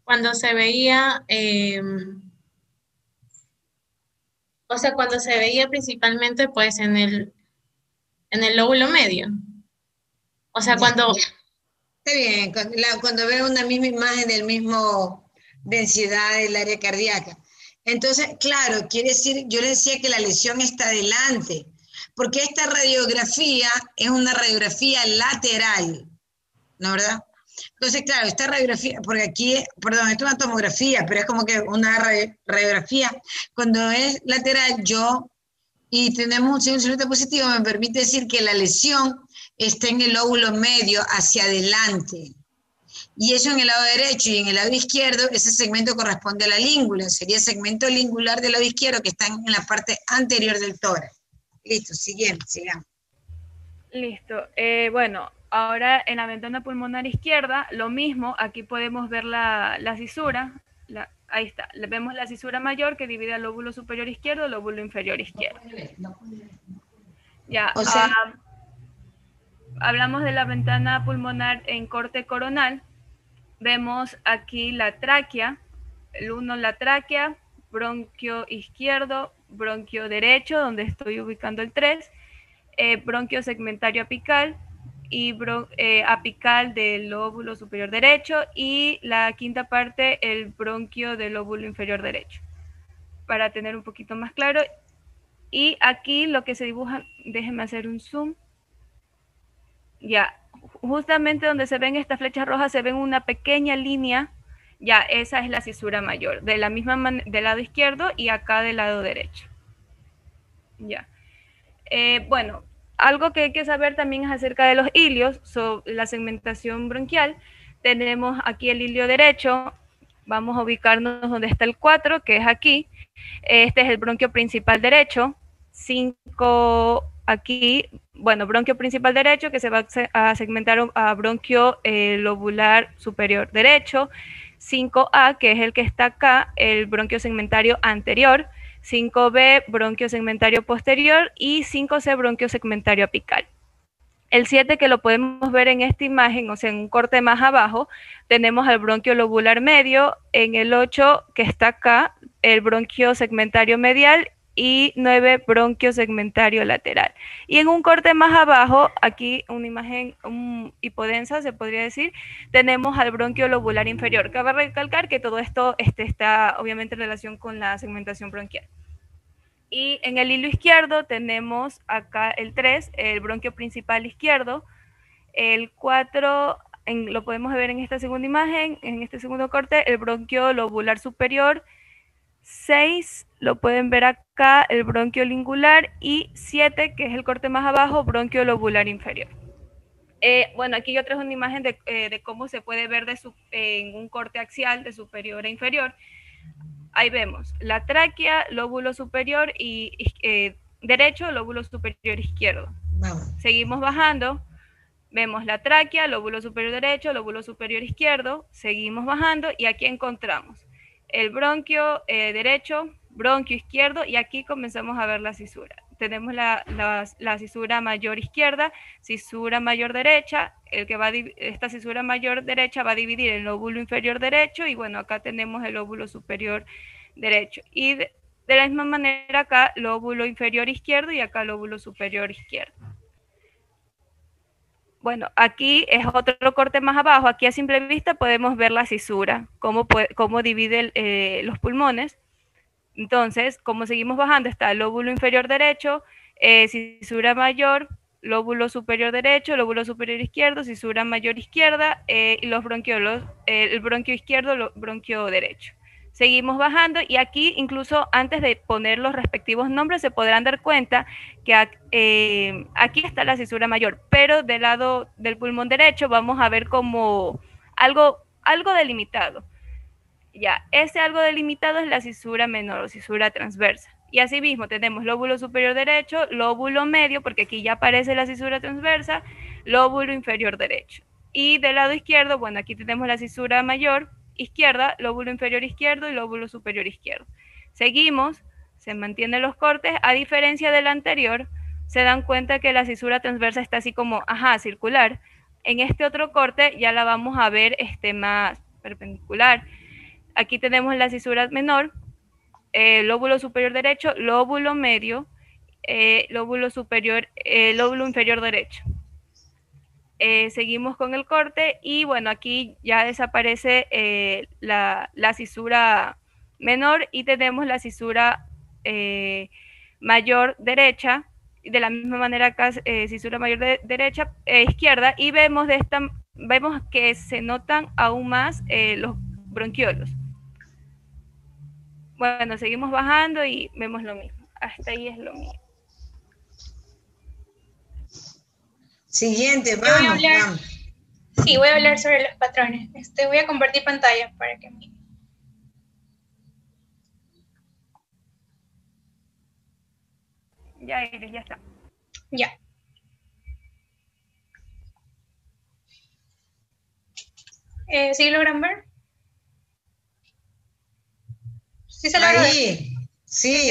Cuando se veía, o sea, cuando se veía principalmente pues en el lóbulo medio. O sea, cuando... Está bien, cuando veo una misma imagen del mismo densidad del área cardíaca. Entonces, claro, quiere decir, yo le decía que la lesión está adelante, porque esta radiografía es una radiografía lateral, ¿no es verdad? Entonces, claro, esta radiografía, porque aquí, perdón, esto es una tomografía, pero es como que una radiografía. Cuando es lateral, y tenemos un signo de silueta positivo, me permite decir que la lesión está en el lóbulo medio hacia adelante. Y eso en el lado derecho, y en el lado izquierdo, ese segmento corresponde a la língula. Sería el segmento lingular del lado izquierdo, que está en la parte anterior del tórax. Listo, sigamos. Listo. Bueno, ahora en la ventana pulmonar izquierda, lo mismo. Aquí podemos ver la cisura. Ahí está. Vemos la cisura mayor que divide el lóbulo superior izquierdo, lóbulo inferior izquierdo. Ya. O sea, hablamos de la ventana pulmonar en corte coronal. Vemos aquí la tráquea. El 1, la tráquea, bronquio izquierdo, bronquio derecho, donde estoy ubicando el 3, bronquio segmentario apical y apical del lóbulo superior derecho, y la quinta parte, el bronquio del lóbulo inferior derecho, para tener un poquito más claro. Y aquí lo que se dibuja, déjenme hacer un zoom. Ya, justamente donde se ven estas flechas rojas, se ven una pequeña línea. Ya, esa es la cisura mayor, de la misma del lado izquierdo y acá del lado derecho. Ya. Bueno, algo que hay que saber también es acerca de los ilios, sobre la segmentación bronquial. Tenemos aquí el ilio derecho. Vamos a ubicarnos donde está el 4, que es aquí. Este es el bronquio principal derecho. 5 aquí, bueno, bronquio principal derecho, que se va a segmentar a bronquio lobular superior derecho. 5A, que es el que está acá, el bronquio segmentario anterior. 5B, bronquio segmentario posterior, y 5C, bronquio segmentario apical. El 7, que lo podemos ver en esta imagen, o sea, en un corte más abajo, tenemos al bronquio lobular medio. En el 8, que está acá, el bronquio segmentario medial, y 9, bronquio segmentario lateral. Y en un corte más abajo, aquí una imagen hipodensa, se podría decir, tenemos al bronquio lobular inferior. Cabe recalcar que todo esto está obviamente en relación con la segmentación bronquial. Y en el hilo izquierdo tenemos acá el 3, el bronquio principal izquierdo. El 4, lo podemos ver en esta segunda imagen, en este segundo corte, el bronquio lobular superior. 6 lo pueden ver acá, el bronquio lingular, y 7, que es el corte más abajo, bronquio lobular inferior. Bueno, aquí yo traje una imagen de cómo se puede ver en un corte axial de superior a inferior. Ahí vemos la tráquea, lóbulo superior y derecho, lóbulo superior izquierdo. Vamos. Seguimos bajando, vemos la tráquea, lóbulo superior derecho, lóbulo superior izquierdo, seguimos bajando y aquí encontramos el bronquio derecho, bronquio izquierdo, y aquí comenzamos a ver la cisura. Tenemos la cisura mayor izquierda, cisura mayor derecha, esta cisura mayor derecha va a dividir el lóbulo inferior derecho, y bueno, acá tenemos el lóbulo superior derecho. Y de la misma manera acá, lóbulo inferior izquierdo y acá lóbulo superior izquierdo. Bueno, aquí es otro corte más abajo. Aquí a simple vista podemos ver la cisura, cómo divide los pulmones. Entonces, como seguimos bajando, está el lóbulo inferior derecho, cisura mayor, lóbulo superior derecho, lóbulo superior izquierdo, cisura mayor izquierda, y los bronquiolos, el bronquio izquierdo, el bronquio derecho. Seguimos bajando y aquí, incluso antes de poner los respectivos nombres, se podrán dar cuenta que aquí está la cisura mayor, pero del lado del pulmón derecho vamos a ver como algo delimitado. Ya, ese algo delimitado es la cisura menor o cisura transversa. Y así mismo tenemos lóbulo superior derecho, lóbulo medio, porque aquí ya aparece la cisura transversa, lóbulo inferior derecho. Y del lado izquierdo, bueno, aquí tenemos la cisura mayor izquierda, lóbulo inferior izquierdo y lóbulo superior izquierdo. Seguimos, se mantienen los cortes, a diferencia del anterior, se dan cuenta que la cisura transversa está así como, circular. En este otro corte ya la vamos a ver más perpendicular. Aquí tenemos la cisura menor, lóbulo superior derecho, lóbulo medio, lóbulo inferior derecho. Seguimos con el corte y bueno, aquí ya desaparece la cisura menor y tenemos la cisura mayor derecha, de la misma manera acá cisura mayor derecha, izquierda, y vemos que se notan aún más los bronquiolos. Bueno, seguimos bajando y vemos lo mismo. Hasta ahí es lo mismo. Siguiente, vamos. Sí, voy a hablar sobre los patrones. Voy a compartir pantalla para que me... Ya, Iris, ya está. Ya. ¿Sí logran ver? ¿Sí se logra ver? Sí.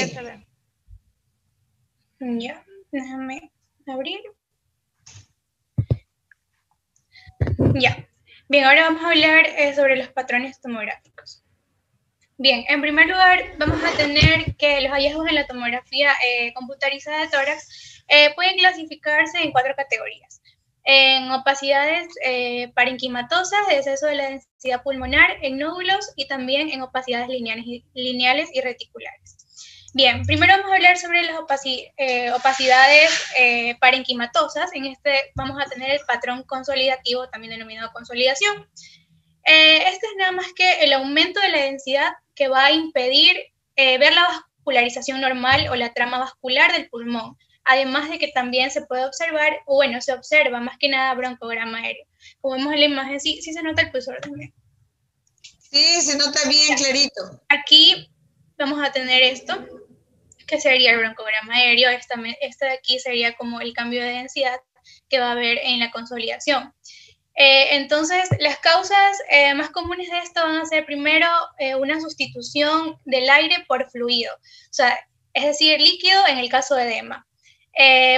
Ya, déjame abrir. Ya. Bien, ahora vamos a hablar sobre los patrones tomográficos. Bien, en primer lugar, vamos a tener que los hallazgos en la tomografía computarizada de tórax pueden clasificarse en 4 categorías. En opacidades parenquimatosas, de exceso de la densidad pulmonar, en nódulos y también en opacidades lineales y reticulares. Bien, primero vamos a hablar sobre las opacidades parenquimatosas. En vamos a tener el patrón consolidativo, también denominado consolidación. Este es nada más que el aumento de la densidad que va a impedir ver la vascularización normal o la trama vascular del pulmón. Además de que también se puede observar, o bueno, se observa más que nada broncograma aéreo. Como vemos en la imagen, sí se nota el pulsor también. Sí, se nota bien clarito. Aquí vamos a tener esto, que sería el broncograma aéreo. Este de aquí sería como el cambio de densidad que va a haber en la consolidación. Entonces, las causas más comunes de esto van a ser primero una sustitución del aire por fluido, o sea, es decir, líquido en el caso de edema.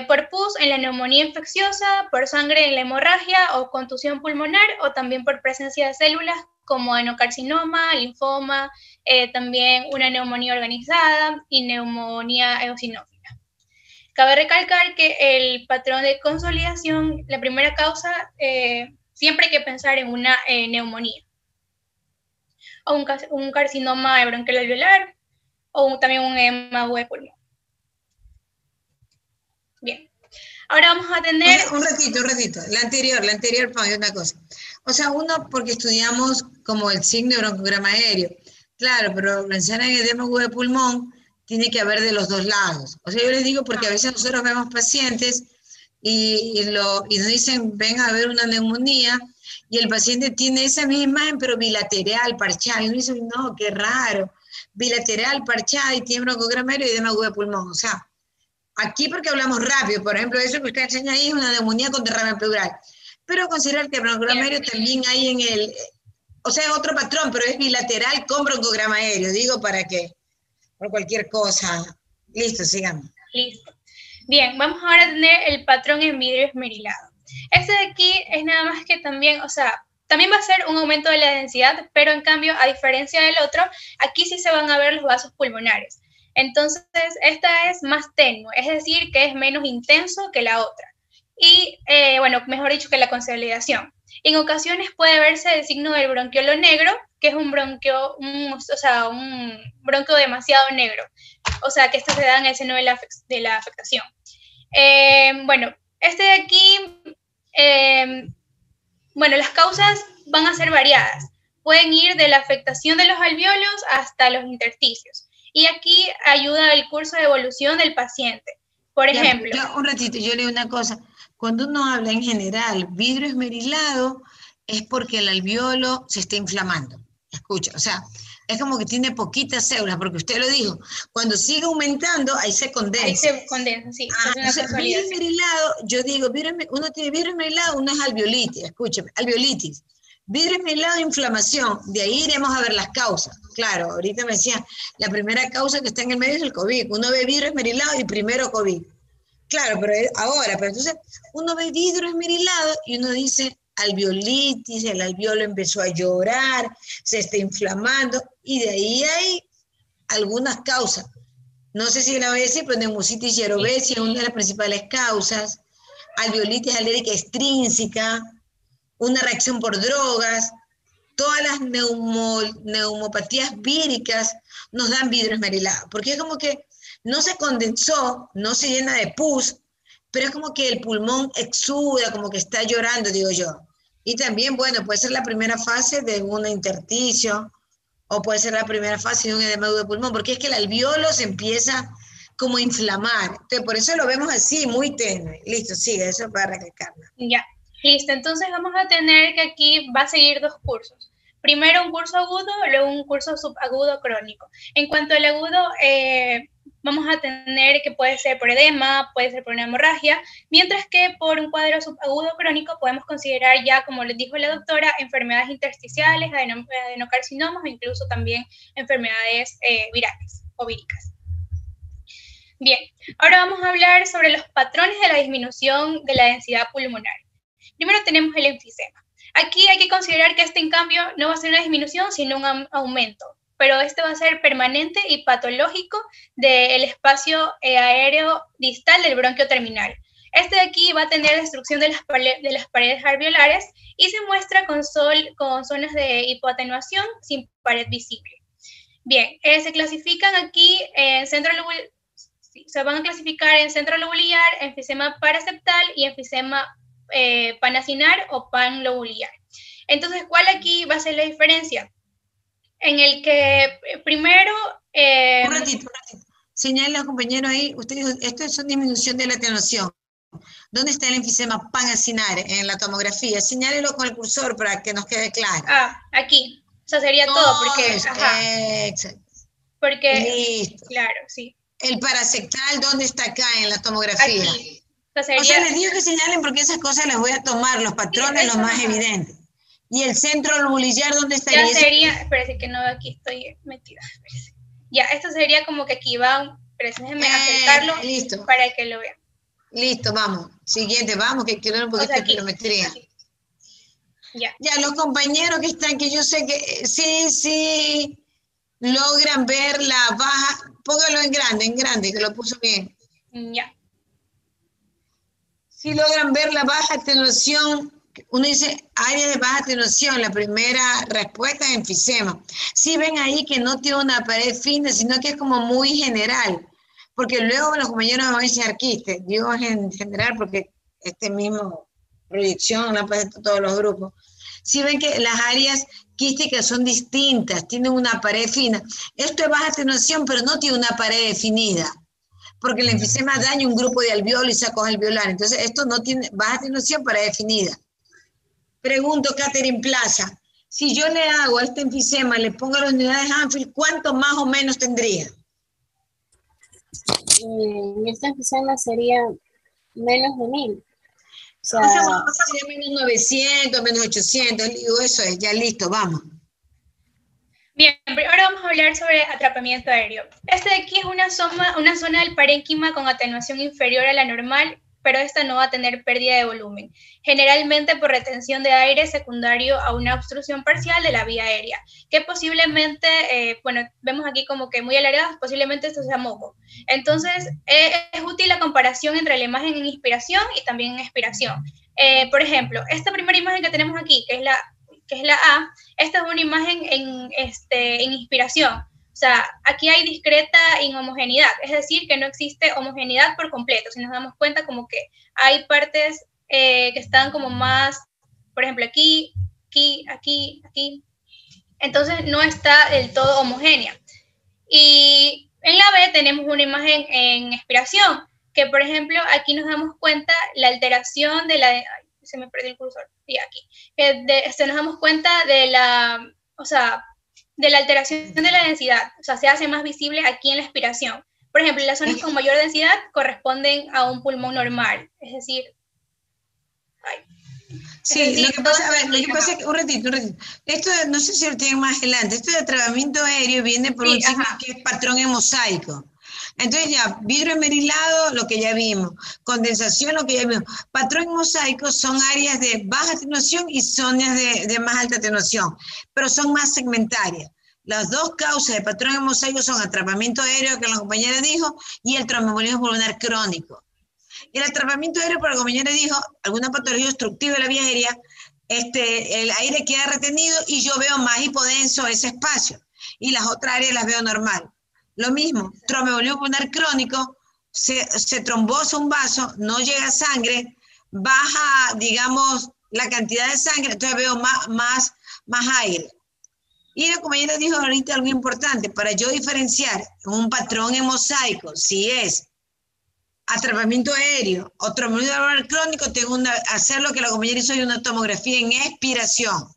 Por pus en la neumonía infecciosa, por sangre en la hemorragia o contusión pulmonar, o también por presencia de células como adenocarcinoma, linfoma, también una neumonía organizada y neumonía eosinófila. Cabe recalcar que el patrón de consolidación, la primera causa, siempre hay que pensar en una neumonía, o un carcinoma bronquial alveolar, o también un edema de pulmón. Bien, ahora vamos a tener... Un ratito, la anterior, para ver una cosa. O sea, uno, porque estudiamos como el signo de broncograma aéreo, Claro, pero mencionan el edema agudo de pulmón, tiene que haber de los dos lados. O sea, yo les digo porque a veces nosotros vemos pacientes y nos dicen, ven a ver una neumonía, y el paciente tiene esa misma imagen, pero bilateral, parchada. Y uno dice, no, qué raro. Bilateral, parchada, y tiene broncogramerio y edema agudo de pulmón. O sea, aquí porque hablamos rápido, por ejemplo, eso que usted enseña ahí es una neumonía con derrame pleural. Pero considerar que el broncogramerio también hay en el... O sea, es otro patrón, pero es bilateral con broncograma aéreo. Digo, ¿para qué? Por cualquier cosa. Listo, sigamos. Listo. Bien, vamos ahora a tener el patrón en vidrio esmerilado. Este de aquí es nada más que también, o sea, también va a ser un aumento de la densidad, pero en cambio, a diferencia del otro, aquí sí se van a ver los vasos pulmonares. Entonces, esta es más tenue, es decir, que es menos intenso que la otra. Y, bueno, mejor dicho, que la consolidación. En ocasiones puede verse el signo del bronquiolo negro, que es un bronquio demasiado negro. O sea, que esto se da en el seno de la afectación. Bueno, este de aquí, bueno, las causas van a ser variadas. Pueden ir de la afectación de los alvéolos hasta los intersticios. Y aquí ayuda el curso de evolución del paciente. Por ejemplo... Un ratito, yo leo una cosa. Cuando uno habla en general, vidrio esmerilado, es porque el alvéolo se está inflamando. Escucha, o sea, es como que tiene poquitas células, porque usted lo dijo, cuando sigue aumentando, ahí se condensa. Ahí se condensa, sí. Entonces, vidrio esmerilado, yo digo, uno tiene vidrio esmerilado, uno es alveolitis, escúcheme, alveolitis. Vidrio esmerilado, inflamación, de ahí iremos a ver las causas. Claro, ahorita me decían, la primera causa que está en el medio es el COVID. Uno ve vidrio esmerilado y primero COVID. Claro, pero entonces uno ve vidrio esmerilado y uno dice alveolitis, el alveolo empezó a llorar, se está inflamando, y de ahí hay algunas causas. No sé si la voy a decir, pero neumocitis yerobecia es una de las principales causas, alveolitis alérgica extrínseca, una reacción por drogas, todas las neumopatías víricas nos dan vidrio esmerilado, porque es como que no se condensó, no se llena de pus, pero es como que el pulmón exuda, como que está llorando, digo yo. Y también, bueno, puede ser la primera fase de un intersticio, o puede ser la primera fase de un edema agudo de pulmón, porque es que el alvéolo se empieza como a inflamar. Entonces, por eso lo vemos así, muy tenue. Listo, sigue, eso para recalcarlo. Ya, listo. Entonces vamos a tener que aquí va a seguir dos cursos. Primero un curso agudo, luego un curso subagudo crónico. En cuanto al agudo, vamos a tener que puede ser por edema, puede ser por una hemorragia, mientras que por un cuadro subagudo crónico podemos considerar ya, como les dijo la doctora, enfermedades intersticiales, adenocarcinomas o incluso también enfermedades virales o víricas. Bien, ahora vamos a hablar sobre los patrones de la disminución de la densidad pulmonar. Primero tenemos el enfisema. Aquí hay que considerar que este, en cambio, no va a ser una disminución, sino un aumento, pero este va a ser permanente y patológico del espacio aéreo distal del bronquio terminal. Este de aquí va a tener destrucción de las paredes alveolares y se muestra con zonas de hipoatenuación sin pared visible. Bien, se clasifican aquí en se van a clasificar en centro lobular, enfisema paraseptal y enfisema panacinar o panlobular. Entonces, ¿cuál aquí va a ser la diferencia? En el que primero... Un ratito. Señala al compañero ahí, usted dijo, esto es una disminución de la atenuación. ¿Dónde está el enfisema panacinar en la tomografía? Señálelo con el cursor para que nos quede claro. Aquí. O sea, sería todo, porque... Exacto. Porque... Listo. Claro, sí. El parasectal, ¿dónde está acá en la tomografía? Aquí. O sea, les digo que señalen porque esas cosas las voy a tomar, los patrones, los más evidentes. ¿Y el centro lobular dónde estaría? Ya sería, espérese que no, aquí estoy metida. Espérese. Ya, esto sería como que aquí va, pero déjenme acercarlo para que lo vean. Listo, vamos. Siguiente, vamos, que quiero un poquito de kilometría. Ya, los compañeros que están, que yo sé que sí, logran ver la baja, póngalo en grande, que lo puso bien. Ya. Si logran ver la baja atenuación, uno dice área de baja atenuación, la primera respuesta es enfisema. Si ven ahí que no tiene una pared fina, sino que es como muy general, porque luego los compañeros me van a enseñar quistes, digo en general porque este mismo proyección la presenta todos los grupos. Si ven que las áreas quísticas son distintas, tienen una pared fina. Esto es baja atenuación, pero no tiene una pared definida, porque el enfisema daña un grupo de alveolo y sacos alveolar. Entonces, esto no tiene baja atenuación, pared definida. Pregunto, Catherine Plaza, si yo le hago a este enfisema, le pongo las unidades Anfield, ¿cuánto más o menos tendría? Este enfisema sería menos de 1000. O sea, sería menos 900, menos 800, digo, eso es, ya listo, vamos. Bien, ahora vamos a hablar sobre atrapamiento aéreo. Este de aquí es una zona del parénquima con atenuación inferior a la normal, pero esta no va a tener pérdida de volumen, generalmente por retención de aire secundario a una obstrucción parcial de la vía aérea, que posiblemente, bueno, vemos aquí como que muy alargados, posiblemente esto sea moco. Entonces, es útil la comparación entre la imagen en inspiración y también en expiración. Por ejemplo, esta primera imagen que tenemos aquí, que es la A, esta es una imagen en inspiración. O sea, aquí hay discreta inhomogeneidad, es decir, que no existe homogeneidad por completo. Si nos damos cuenta, como que hay partes que están como más, por ejemplo, aquí, aquí, aquí, aquí. Entonces, no está del todo homogénea. Y en la B tenemos una imagen en expiración, que por ejemplo, aquí nos damos cuenta la alteración de la... Ay, se me perdió el cursor, y aquí. Nos damos cuenta de la... O sea, de la alteración de la densidad, o sea, se hace más visible aquí en la expiración. Por ejemplo, las zonas con mayor densidad corresponden a un pulmón normal, es decir... Sí, lo que pasa es que, un ratito, esto no sé si lo tienen más adelante, esto de atrapamiento aéreo viene por un signo que es patrón en mosaico. Entonces ya, vidrio esmerilado, lo que ya vimos, condensación, lo que ya vimos. Patrón en mosaico son áreas de baja atenuación y zonas de más alta atenuación, pero son más segmentarias. Las dos causas de patrón en mosaico son atrapamiento aéreo, que la compañera dijo, y el tromboembolismo pulmonar crónico. El atrapamiento aéreo, por la compañera dijo, alguna patología obstructiva de la vía aérea, el aire queda retenido y yo veo más hipodenso ese espacio, y las otras áreas las veo normal. Lo mismo, tromboembolismo pulmonar crónico, se trombosa un vaso, no llega sangre, baja, digamos, la cantidad de sangre, entonces veo más aire. Y la compañera dijo ahorita algo importante, para yo diferenciar un patrón en mosaico, si es atrapamiento aéreo o tromboembolismo pulmonar crónico, tengo que hacer lo que la compañera hizo, una tomografía en expiración.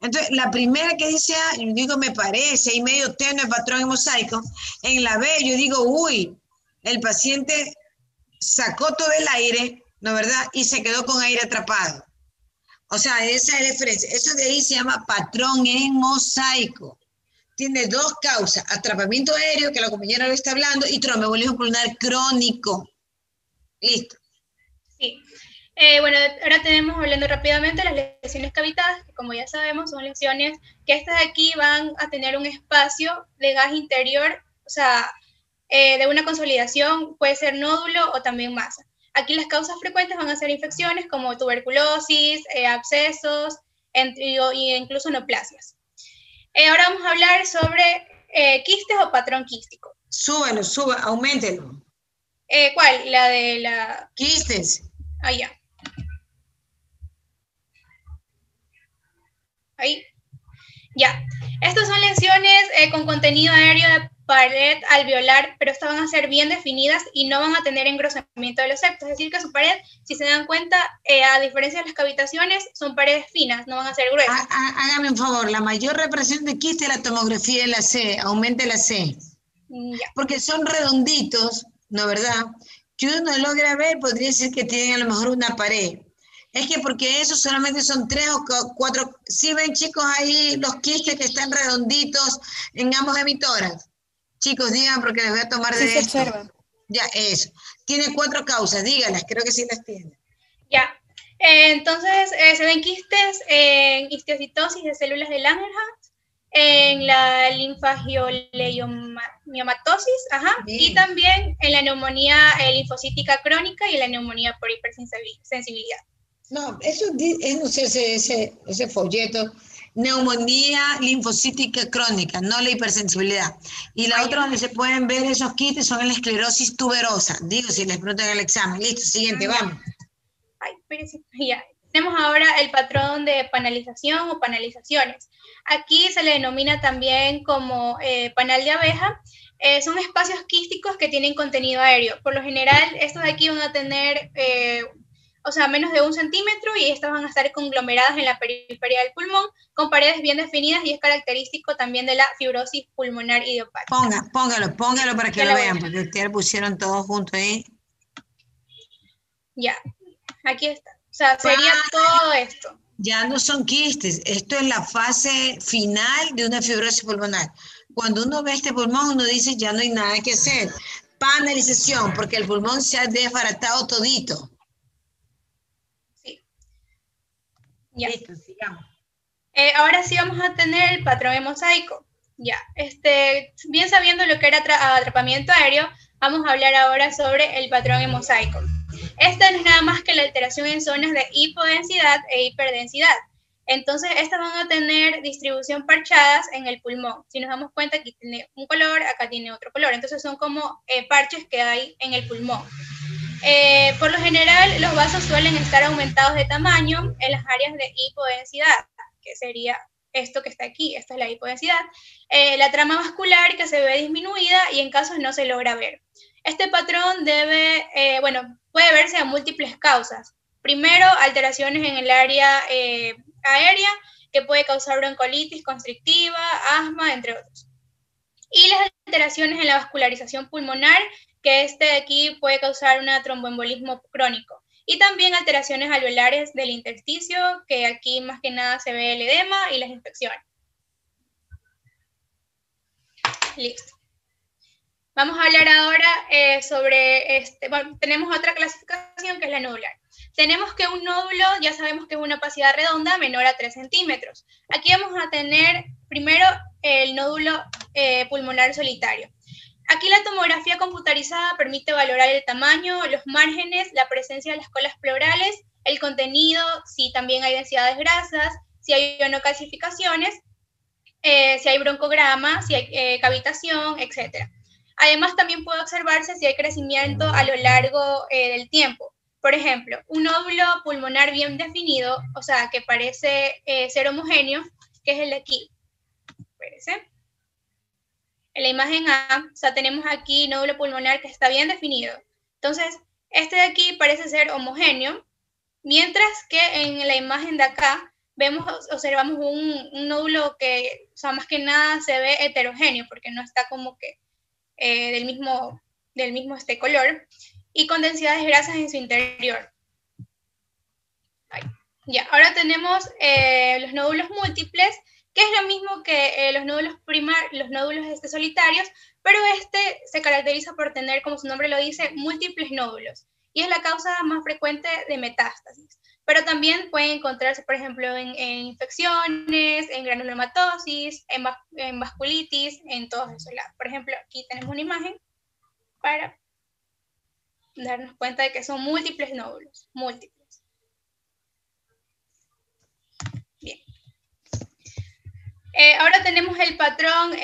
Entonces, la primera que dice A, yo digo, me parece, y medio tenue patrón en mosaico. En la B, yo digo, uy, el paciente sacó todo el aire, ¿no verdad? Y se quedó con aire atrapado. O sea, esa es la diferencia. Eso de ahí se llama patrón en mosaico. Tiene dos causas, atrapamiento aéreo, que la compañera lo está hablando, y tromboembolismo pulmonar crónico. Listo. Sí. Bueno, ahora tenemos, hablando rápidamente, las lesiones cavitadas, que como ya sabemos son lesiones que estas de aquí van a tener un espacio de gas interior, o sea, de una consolidación, puede ser nódulo o también masa. Aquí las causas frecuentes van a ser infecciones como tuberculosis, abscesos y incluso neoplasias. Ahora vamos a hablar sobre quistes o patrón quístico. Súbalo, auméntelo. ¿Cuál? La de la... Quistes. Ah, ya. Ahí. Ya. Estas son lesiones con contenido aéreo de pared alveolar, pero estas van a ser bien definidas y no van a tener engrosamiento de los septos. Es decir, que su pared, si se dan cuenta, a diferencia de las cavitaciones, son paredes finas, no van a ser gruesas. Hágame un favor, la mayor represión de quiste es la tomografía de la C, aumente la C. Ya. Porque son redonditos, ¿no verdad? Que uno logra ver, podría ser que tienen a lo mejor una pared. Es que porque esos solamente son 3 o 4, ¿sí ven chicos ahí los quistes que están redonditos en ambos emitoras? Chicos, digan porque les voy a tomar de esto. Observa. Ya, eso. Tiene 4 causas, díganlas, creo que sí las tiene. Ya. Entonces, se ven quistes en histiocitosis de células de Langerhans, en la linfangioleiomatosis, y también en la neumonía linfocítica crónica y en la neumonía por hipersensibilidad. No, eso no sé, ese folleto, neumonía linfocítica crónica, no la hipersensibilidad. Y la otra donde se pueden ver esos quistes son en la esclerosis tuberosa. Digo, si les preguntan en el examen. Listo, siguiente, vamos. Ay, espérense, ya. Tenemos ahora el patrón de panalización o panalizaciones. Aquí se le denomina también como panal de abeja. Son espacios quísticos que tienen contenido aéreo. Por lo general, estos de aquí van a tener, menos de 1 centímetro, y estas van a estar conglomeradas en la periferia del pulmón, con paredes bien definidas, y es característico también de la fibrosis pulmonar idiopática. Póngalo para que lo vean, porque ustedes lo pusieron todos juntos ahí. Ya, aquí está. O sea, sería todo esto. Ya no son quistes, esto es la fase final de una fibrosis pulmonar. Cuando uno ve este pulmón, uno dice, ya no hay nada que hacer. Panalización, porque el pulmón se ha desbaratado todito. Sí. Ya. Listo, sigamos. Ahora sí vamos a tener el patrón de mosaico. Ya, bien sabiendo lo que era atrapamiento aéreo, vamos a hablar ahora sobre el patrón de mosaico. Esta no es nada más que la alteración en zonas de hipodensidad e hiperdensidad. Entonces, estas van a tener distribución parchadas en el pulmón. Si nos damos cuenta, aquí tiene un color, acá tiene otro color. Entonces, son como parches que hay en el pulmón. Por lo general, los vasos suelen estar aumentados de tamaño en las áreas de hipodensidad, que sería esto que está aquí, esta es la hipodensidad. La trama vascular, que se ve disminuida, y en casos no se logra ver. Este patrón puede verse a múltiples causas. Primero, alteraciones en el área aérea, que puede causar broncolitis constrictiva, asma, entre otros. Y las alteraciones en la vascularización pulmonar, que de aquí puede causar un tromboembolismo crónico. Y también alteraciones alveolares del intersticio, que aquí más que nada se ve el edema y las infecciones. Listo. Vamos a hablar ahora sobre tenemos otra clasificación, que es la nodular. Tenemos que un nódulo, ya sabemos que es una opacidad redonda menor a 3 centímetros. Aquí vamos a tener primero el nódulo pulmonar solitario. Aquí la tomografía computarizada permite valorar el tamaño, los márgenes, la presencia de las colas pleurales, el contenido, si también hay densidades grasas, si hay o no calcificaciones, si hay broncograma, si hay cavitación, etc. Además, también puede observarse si hay crecimiento a lo largo del tiempo. Por ejemplo, un nódulo pulmonar bien definido, o sea, que parece ser homogéneo, que es el de aquí. Espérense. En la imagen A, o sea, tenemos aquí nódulo pulmonar que está bien definido. Entonces, este de aquí parece ser homogéneo, mientras que en la imagen de acá observamos un nódulo que, o sea, más que nada se ve heterogéneo, porque no está como que del mismo color, y con densidades grasas en su interior. Ahí. Ya, ahora tenemos los nódulos múltiples, que es lo mismo que los nódulos solitarios, pero se caracteriza por tener, como su nombre lo dice, múltiples nódulos, y es la causa más frecuente de metástasis. Pero también pueden encontrarse, por ejemplo, en infecciones, en granulomatosis, en vasculitis, en todos esos lados. Por ejemplo, aquí tenemos una imagen para darnos cuenta de que son múltiples nódulos, múltiples. Bien. Ahora tenemos el patrón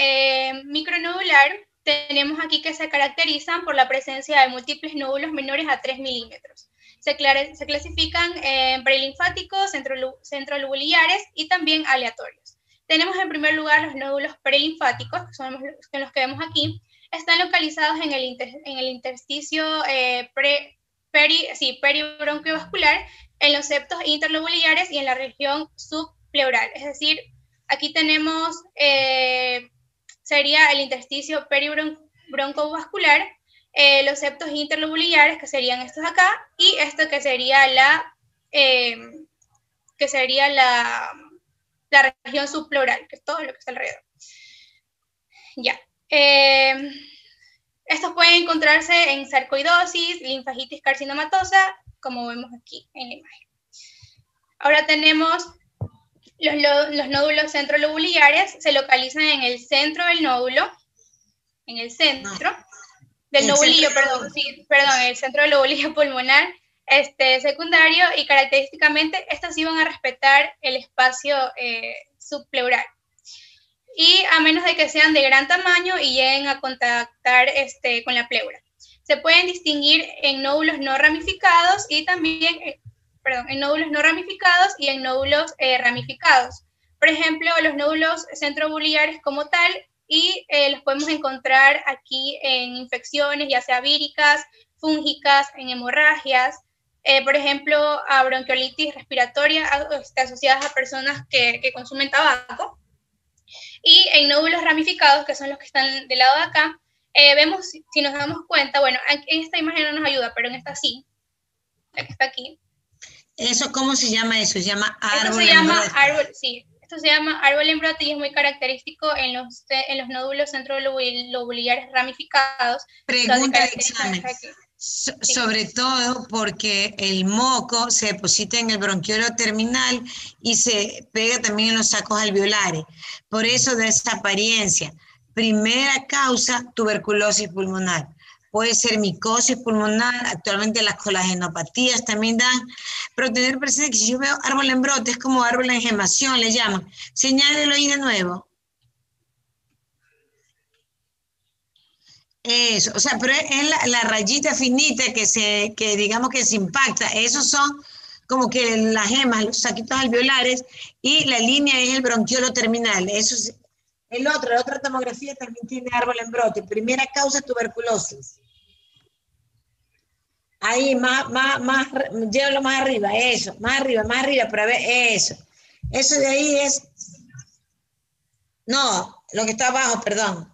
micronodular. Tenemos aquí que se caracterizan por la presencia de múltiples nódulos menores a 3 milímetros. Se clasifican en prelinfáticos, centrolobulares y también aleatorios. Tenemos en primer lugar los nódulos prelinfáticos, que son los que vemos aquí. Están localizados en el intersticio peribronquiovascular, en los septos interlobulares y en la región subpleural. Es decir, aquí tenemos, sería el intersticio peribroncovascular, los septos interlobulares, que serían estos acá, y esto que sería la región subpleural, que es todo lo que está alrededor. Ya. Estos pueden encontrarse en sarcoidosis, linfagitis carcinomatosa, como vemos aquí en la imagen. Ahora tenemos los nódulos centrolobulares, se localizan en el centro del nódulo, en el centro del lobulillo, el centro del lobulillo pulmonar secundario, y característicamente estos sí van a respetar el espacio subpleural. Y a menos de que sean de gran tamaño y lleguen a contactar con la pleura. Se pueden distinguir en nódulos no ramificados y también, en nódulos no ramificados y en nódulos ramificados. Por ejemplo, los nódulos centrobiliares como tal, y los podemos encontrar aquí en infecciones, ya sea víricas, fúngicas, en hemorragias, por ejemplo, a bronquiolitis respiratoria asociadas a personas que consumen tabaco. Y en nódulos ramificados, que son los que están del lado de acá, vemos, si nos damos cuenta, bueno, en esta imagen no nos ayuda, pero en esta sí, la que está aquí. ¿Eso cómo se llama eso? Se llama árbol. Esto se llama árbol, sí. Esto se llama árbol en brote y es muy característico en los nódulos centrolobulares ramificados. Pregunta de examen. Sobre todo porque el moco se deposita en el bronquiolo terminal y se pega también en los sacos alveolares. Por eso da esa apariencia. Primera causa, tuberculosis pulmonar. Puede ser micosis pulmonar, actualmente las colagenopatías también dan, pero tener presente que si yo veo árbol en brote, es como árbol en gemación, le llaman. Señálelo ahí de nuevo. Eso, o sea, pero es la rayita finita que digamos que se impacta. Esos son como que las gemas, los saquitos alveolares, y la línea es el bronquiolo terminal. Eso es, la otra tomografía también tiene árbol en brote. Primera causa, tuberculosis. Ahí, llévalo más arriba, eso, más arriba, para ver, eso. Eso de ahí es, no, lo que está abajo, perdón.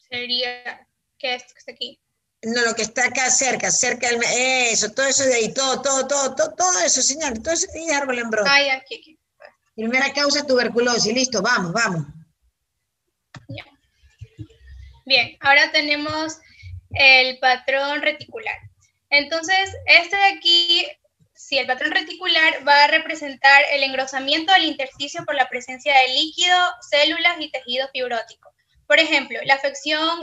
Sería, ¿qué es esto que está aquí? No, lo que está acá cerca del, eso, todo eso de ahí, todo eso, señor, todo eso de ahí es árbol en brote. Ay, aquí. Primera causa, tuberculosis, listo, vamos. Ya. Bien, ahora tenemos el patrón reticular. Entonces, este de aquí, si el patrón reticular va a representar el engrosamiento del intersticio por la presencia de líquido, células y tejido fibrótico. Por ejemplo, la afección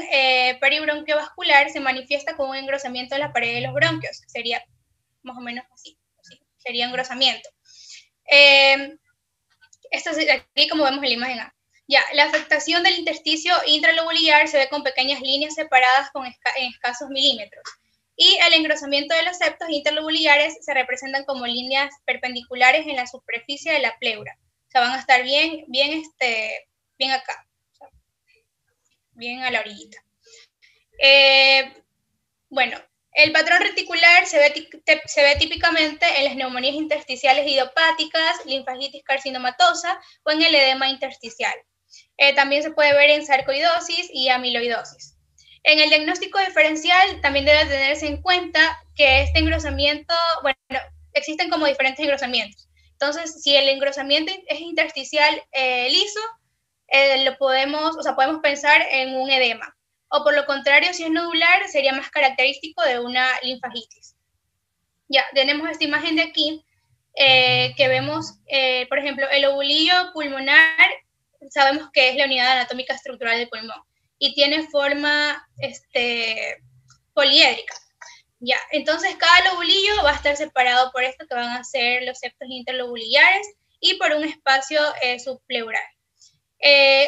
peribronquiovascular se manifiesta con un engrosamiento de la pared de los bronquios. Sería más o menos así sería engrosamiento. Esto es aquí como vemos en la imagen A. Ya, la afectación del intersticio intralobular se ve con pequeñas líneas separadas en escasos milímetros. Y el engrosamiento de los septos interlobulares se representan como líneas perpendiculares en la superficie de la pleura. O sea, van a estar bien acá, o sea, bien a la orillita. Bueno, el patrón reticular se ve típicamente en las neumonías intersticiales idiopáticas, linfagitis carcinomatosa o en el edema intersticial. También se puede ver en sarcoidosis y amiloidosis. En el diagnóstico diferencial también debe tenerse en cuenta que este engrosamiento, bueno, existen como diferentes engrosamientos. Entonces, si el engrosamiento es intersticial liso, podemos pensar en un edema. O por lo contrario, si es nodular, sería más característico de una linfagitis. Ya, tenemos esta imagen de aquí, que vemos, por ejemplo, el lobulillo pulmonar, sabemos que es la unidad anatómica estructural del pulmón, y tiene forma poliédrica. Ya, entonces cada lobulillo va a estar separado por esto que van a ser los septos interlobulares y por un espacio subpleural.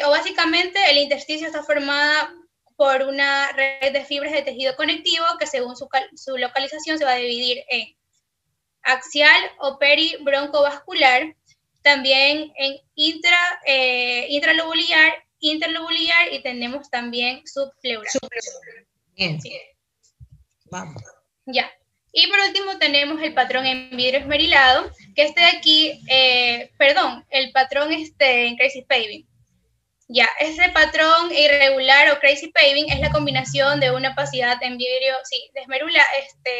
O básicamente el intersticio está formado por una red de fibras de tejido conectivo que según su localización se va a dividir en axial o peribroncovascular, también en intralobular, interlobular y tenemos también subpleural. Bien. Sí. Vamos. Ya. Y por último tenemos el patrón en vidrio esmerilado, que este de aquí, el patrón en crazy paving. Ya, este patrón irregular o crazy paving es la combinación de una opacidad en vidrio,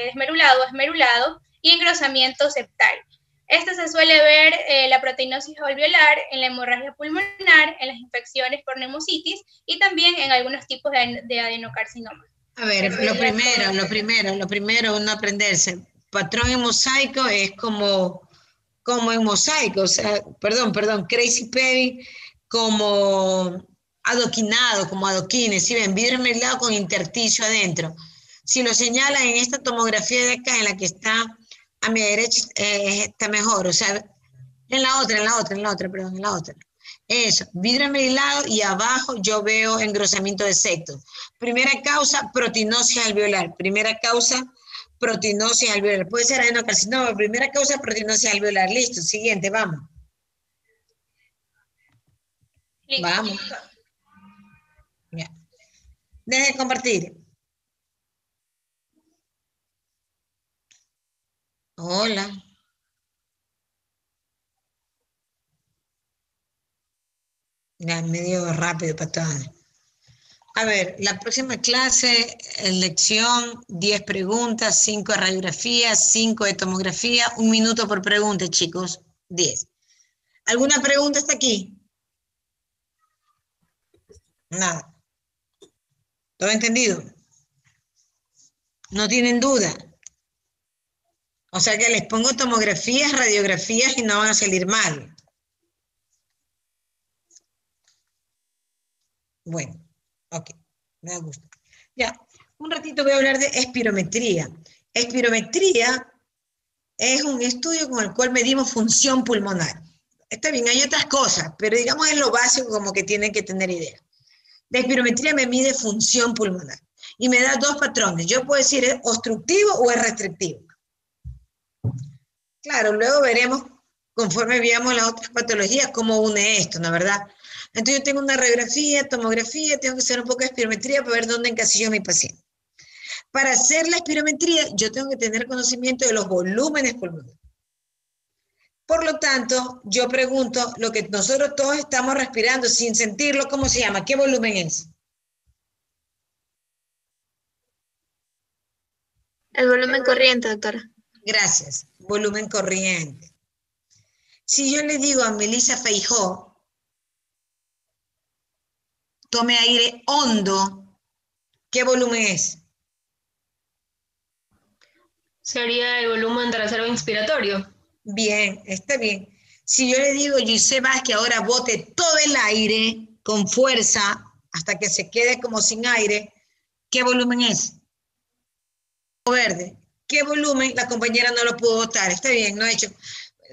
desmerulado o esmerulado y engrosamiento septal. Se suele ver la proteinosis alveolar en la hemorragia pulmonar, en las infecciones por neumocitis y también en algunos tipos de adenocarcinoma. A ver, lo primero uno aprenderse. Patrón en mosaico es como en mosaico, o sea, perdón, crazy paving como adoquinado, como adoquines, ¿sí ven? Vidrio esmerilado con intersticio adentro. Si lo señalan en esta tomografía de acá, en la que está a mi derecha, está mejor, o sea, en la otra. Eso, vidrio esmerilado y abajo yo veo engrosamiento de septos. Primera causa, proteinosis alveolar. Primera causa, protinosis alveolar. Puede ser adenocarcinoma. Primera causa, protinosis alveolar. Listo, siguiente, vamos. Vamos. Ya. Deje de compartir. Hola. Ya, medio rápido para todas. A ver, la próxima clase, lección, 10 preguntas, 5 de radiografía, 5 de tomografía, 1 minuto por pregunta, chicos, 10. ¿Alguna pregunta hasta aquí? Nada. ¿Todo entendido? ¿No tienen duda? O sea que les pongo tomografías, radiografías y no van a salir mal. Bueno, ok, me da gusto. Ya, un ratito voy a hablar de espirometría. Espirometría es un estudio con el cual medimos función pulmonar. Está bien, hay otras cosas, pero digamos es lo básico como que tienen que tener idea. La espirometría me mide función pulmonar y me da 2 patrones. Yo puedo decir es obstructivo o es restrictivo. Claro, luego veremos, conforme veamos las otras patologías, cómo une esto, ¿no es verdad? Entonces yo tengo una radiografía, tomografía, tengo que hacer un poco de espirometría para ver dónde encasillo mi paciente. Para hacer la espirometría, yo tengo que tener conocimiento de los volúmenes pulmonares. Por lo tanto, yo pregunto, lo que nosotros todos estamos respirando sin sentirlo, ¿cómo se llama? ¿Qué volumen es? El volumen corriente, doctora. Gracias, volumen corriente. Si yo le digo a Melissa Feijó, tome aire hondo, ¿qué volumen es? Sería el volumen de reserva inspiratorio. Bien, está bien. Si yo le digo a Giselle Vázquez ahora bote todo el aire con fuerza hasta que se quede como sin aire, ¿qué volumen es? Verde. ¿Qué volumen? La compañera no lo pudo botar. Está bien, no ha hecho.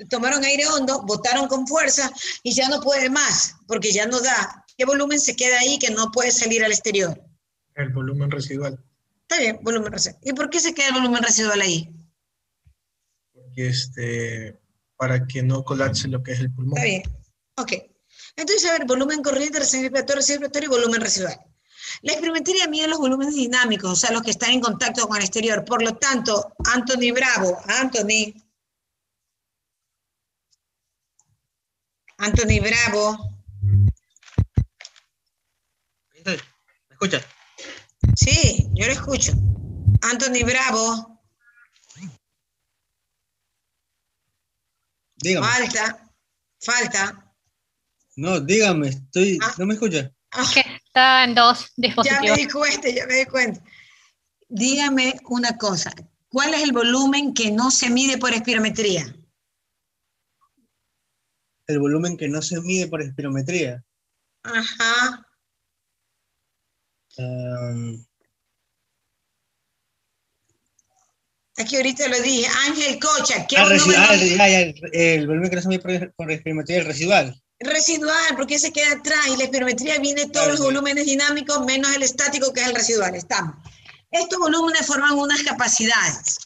Tomaron aire hondo, botaron con fuerza y ya no puede más, porque ya no da. ¿Qué volumen se queda ahí que no puede salir al exterior? El volumen residual. Está bien, volumen residual. ¿Y por qué se queda el volumen residual ahí? Porque para que no colapse lo que es el pulmón. Está bien. Ok. Entonces, a ver, volumen corriente, respiratorio y volumen residual. La espirometría mide los volúmenes dinámicos, o sea, los que están en contacto con el exterior. Por lo tanto, Anthony Bravo, Anthony Bravo. ¿Me escucha? Sí, yo lo escucho. Anthony Bravo. Dígame. Falta. No, dígame, ¿no me escucha? Que está en 2 dispositivos. Ya me di cuenta. Dígame una cosa. ¿Cuál es el volumen que no se mide por espirometría? El volumen que no se mide por espirometría. Ajá. Aquí ahorita lo dije. Ángel Cocha. ¿Qué volumen? El volumen que no se mide por espirometría es el residual. Residual, porque se queda atrás y la espirometría viene todos los volúmenes dinámicos menos el estático que es el residual. Estamos. Estos volúmenes forman unas capacidades.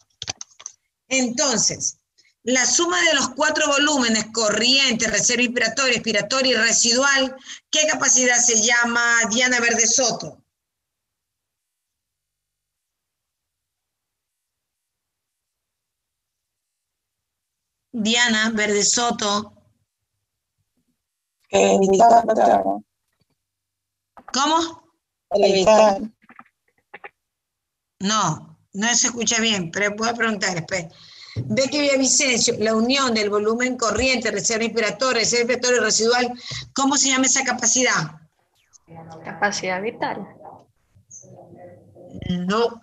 Entonces, la suma de los 4 volúmenes, corriente, reserva inspiratoria y residual, ¿qué capacidad se llama, Diana Verde Soto? Diana Verde Soto. ¿Cómo? No se escucha bien, pero voy a preguntar, espera. Ve que Villavicencio, la unión del volumen corriente, reserva inspiratoria y residual, ¿cómo se llama esa capacidad? Capacidad vital. No.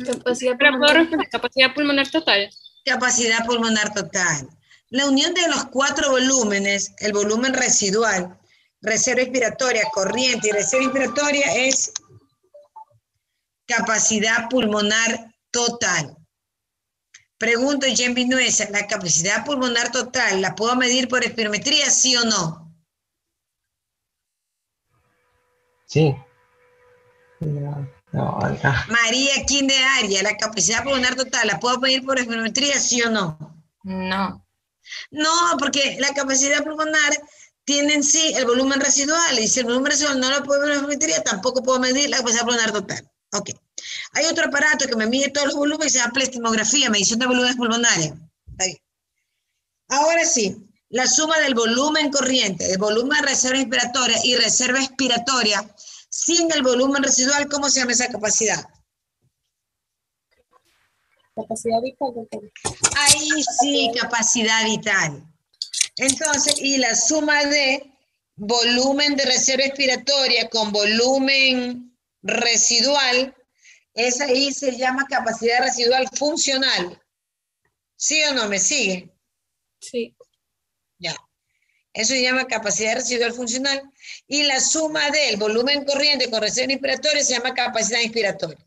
Capacidad pulmonar total. Capacidad pulmonar total. La unión de los 4 volúmenes, el volumen residual, reserva inspiratoria, corriente y reserva inspiratoria es capacidad pulmonar total. Pregunto, Jen Vinuesa, ¿la capacidad pulmonar total la puedo medir por espirometría, sí o no? Sí. No. María Quindearia, la capacidad pulmonar total, ¿la puedo pedir por espirometría, sí o no? No. No, porque la capacidad pulmonar tiene en sí el volumen residual, y si el volumen residual no lo puedo medir por espirometría, tampoco puedo medir la capacidad pulmonar total. Ok. Hay otro aparato que me mide todos los volúmenes y se llama plestimografía, medición de volúmenes pulmonares. Está bien. Ahora sí, la suma del volumen corriente, del volumen de reserva inspiratoria y reserva expiratoria, sin el volumen residual, ¿cómo se llama esa capacidad? Capacidad vital, doctor. Ahí sí, capacidad vital. Entonces, y la suma de volumen de reserva expiratoria con volumen residual, esa ahí se llama capacidad residual funcional. ¿Sí o no? ¿Me sigue? Sí. Ya. Eso se llama capacidad residual funcional. Y la suma del volumen corriente con reserva inspiratoria se llama capacidad inspiratoria.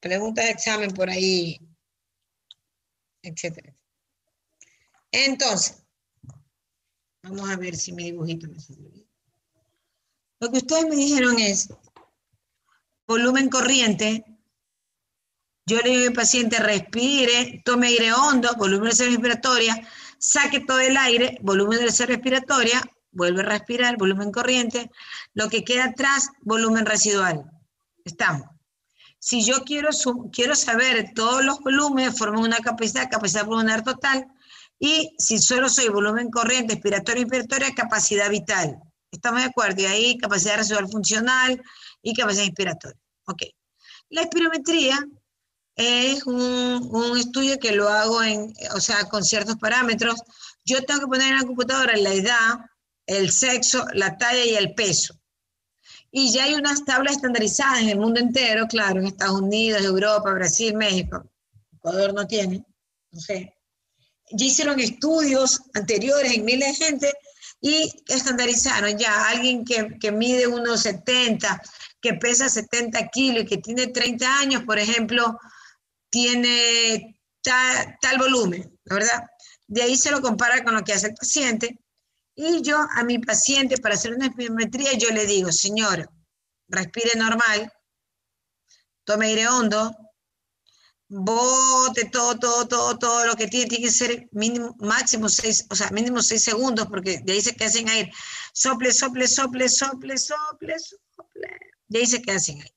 Preguntas de examen por ahí, etcétera. Entonces, vamos a ver si mi dibujito me salió bien. Lo que ustedes me dijeron es volumen corriente. Yo le digo al paciente respire, tome aire hondo, volumen de reserva inspiratoria, saque todo el aire, volumen de reserva respiratoria, vuelve a respirar, volumen corriente, lo que queda atrás, volumen residual. Estamos. Si yo quiero saber todos los volúmenes, forman una capacidad pulmonar total, y si solo soy volumen corriente, expiratoria, inspiratoria, capacidad vital. ¿Estamos de acuerdo? Y ahí capacidad residual funcional y capacidad inspiratoria. Ok. La espirometría es un estudio que lo hago con ciertos parámetros. Yo tengo que poner en la computadora la edad, el sexo, la talla y el peso. Y ya hay unas tablas estandarizadas en el mundo entero, claro, en Estados Unidos, Europa, Brasil, México. Ecuador no tiene, no sé. Ya hicieron estudios anteriores en miles de gente y estandarizaron ya. Alguien que mide unos 70, que pesa 70 kilos y que tiene 30 años, por ejemplo, tiene tal volumen, ¿la verdad? De ahí se lo compara con lo que hace el paciente. Y yo a mi paciente, para hacer una espirometría, yo le digo, señor, respire normal, tome aire hondo, bote todo lo que tiene que ser mínimo, máximo 6, o sea, mínimo 6 segundos, porque de ahí se queda sin aire. Sople. De ahí se queda sin aire.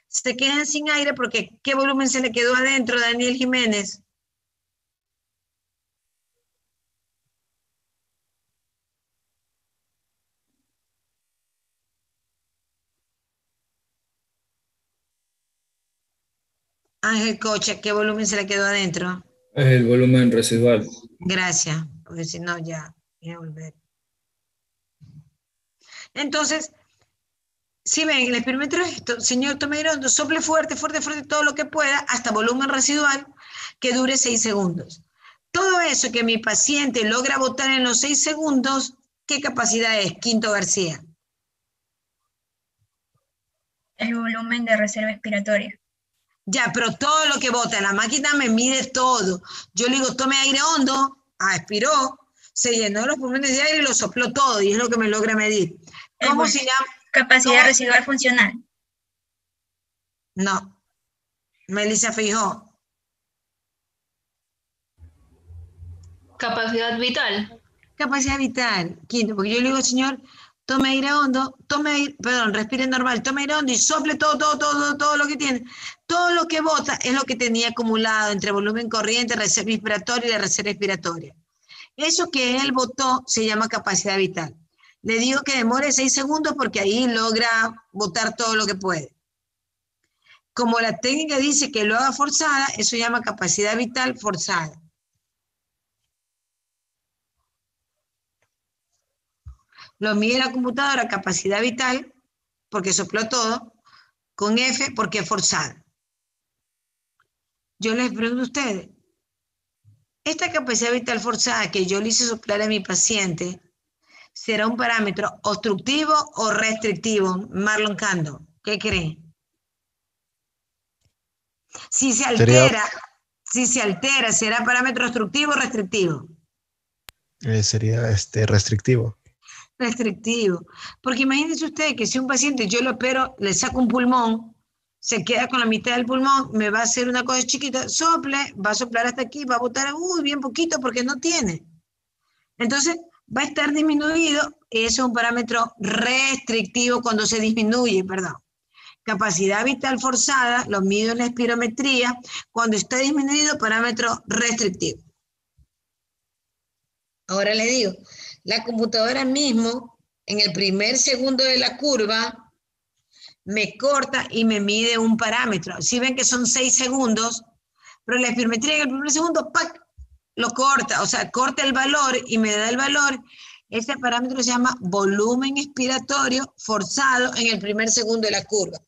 Se quedan sin aire porque ¿qué volumen se le quedó adentro, Daniel Jiménez? Ángel Cocha, ¿qué volumen se le quedó adentro? Es el volumen residual. Gracias, porque si no ya voy a volver. Entonces, si ven, el experimento es esto, señor, tome aire hondo, sople fuerte, todo lo que pueda, hasta volumen residual, que dure 6 segundos. Todo eso que mi paciente logra botar en los 6 segundos, ¿qué capacidad es, Quinto García? El volumen de reserva expiratoria. Ya, pero todo lo que bota, la máquina me mide todo. Yo le digo, tome aire hondo, expiró, se llenó los pulmones de aire y lo sopló todo, y es lo que me logra medir. ¿Cómo se llama? Capacidad residual funcional. No. Melissa Feijó. Capacidad vital. Capacidad vital, Quinto, porque yo le digo, señor, tome aire hondo, respire normal, tome aire hondo y sople todo lo que tiene. Todo lo que bota es lo que tenía acumulado entre volumen corriente, reserva inspiratoria y la reserva expiratoria. Eso que él botó se llama capacidad vital. Le digo que demore 6 segundos porque ahí logra botar todo lo que puede. Como la técnica dice que lo haga forzada, eso se llama capacidad vital forzada. Lo mide la computadora, capacidad vital, porque sopló todo, con F porque es forzada. Yo les pregunto a ustedes, esta capacidad vital forzada que yo le hice soplar a mi paciente, ¿será un parámetro obstructivo o restrictivo? Marlon Cando, ¿qué cree? Si se altera, ¿será parámetro obstructivo o restrictivo? Sería restrictivo. Restrictivo. Porque imagínense ustedes que si un paciente yo lo opero, le saco un pulmón, se queda con la mitad del pulmón, me va a hacer una cosa chiquita, sople, va a soplar hasta aquí, va a botar, bien poquito porque no tiene. Entonces, va a estar disminuido, y eso es un parámetro restrictivo cuando se disminuye, perdón. Capacidad vital forzada, lo mido en la espirometría, cuando está disminuido, parámetro restrictivo. Ahora le digo, la computadora mismo, en el primer segundo de la curva, me corta y me mide un parámetro. Si ven que son 6 segundos, pero la espirometría en el primer segundo, ¡pac!, lo corta, o sea, corta el valor y me da el valor. Ese parámetro se llama volumen expiratorio forzado en el primer segundo de la curva.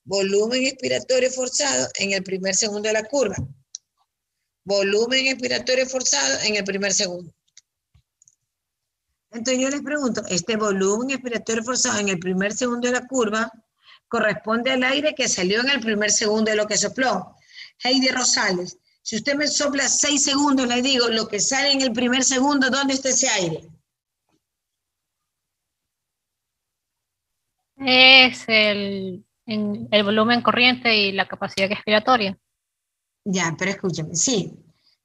Volumen expiratorio forzado en el primer segundo de la curva. Volumen expiratorio forzado en el primer segundo. Entonces yo les pregunto, este volumen expiratorio forzado en el primer segundo de la curva corresponde al aire que salió en el primer segundo de lo que sopló. Heidi Rosales, si usted me sopla 6 segundos, le digo, lo que sale en el primer segundo, ¿dónde está ese aire? Es el volumen corriente y la capacidad expiratoria. Ya, pero escúchame, sí.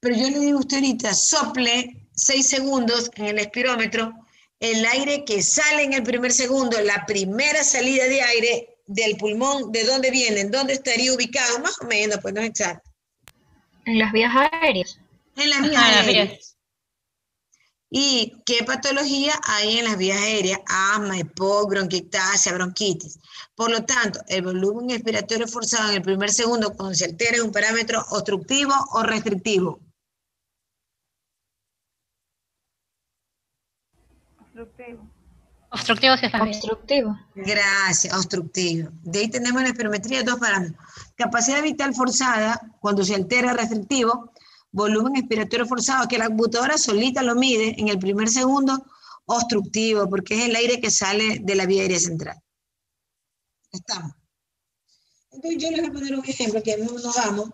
Pero yo le digo a usted ahorita, sople 6 segundos en el espirómetro, el aire que sale en el primer segundo, la primera salida de aire del pulmón, ¿de dónde viene? ¿En dónde estaría ubicado? Más o menos, pues no es exacto. En las vías aéreas. En las vías aéreas. ¿Y qué patología hay en las vías aéreas? Asma, EPOC, bronquiectasia, bronquitis. Por lo tanto, el volumen expiratorio forzado en el primer segundo cuando se altera es un parámetro obstructivo o restrictivo. Obstructivo. Obstructivo sí está bien. Obstructivo. Gracias, obstructivo. De ahí tenemos en la espirometría 2 parámetros. Capacidad vital forzada, cuando se altera restrictivo. Volumen expiratorio forzado, que la computadora solita lo mide en el primer segundo, obstructivo, porque es el aire que sale de la vía aérea central. Estamos. Entonces yo les voy a poner un ejemplo, que no nos vamos.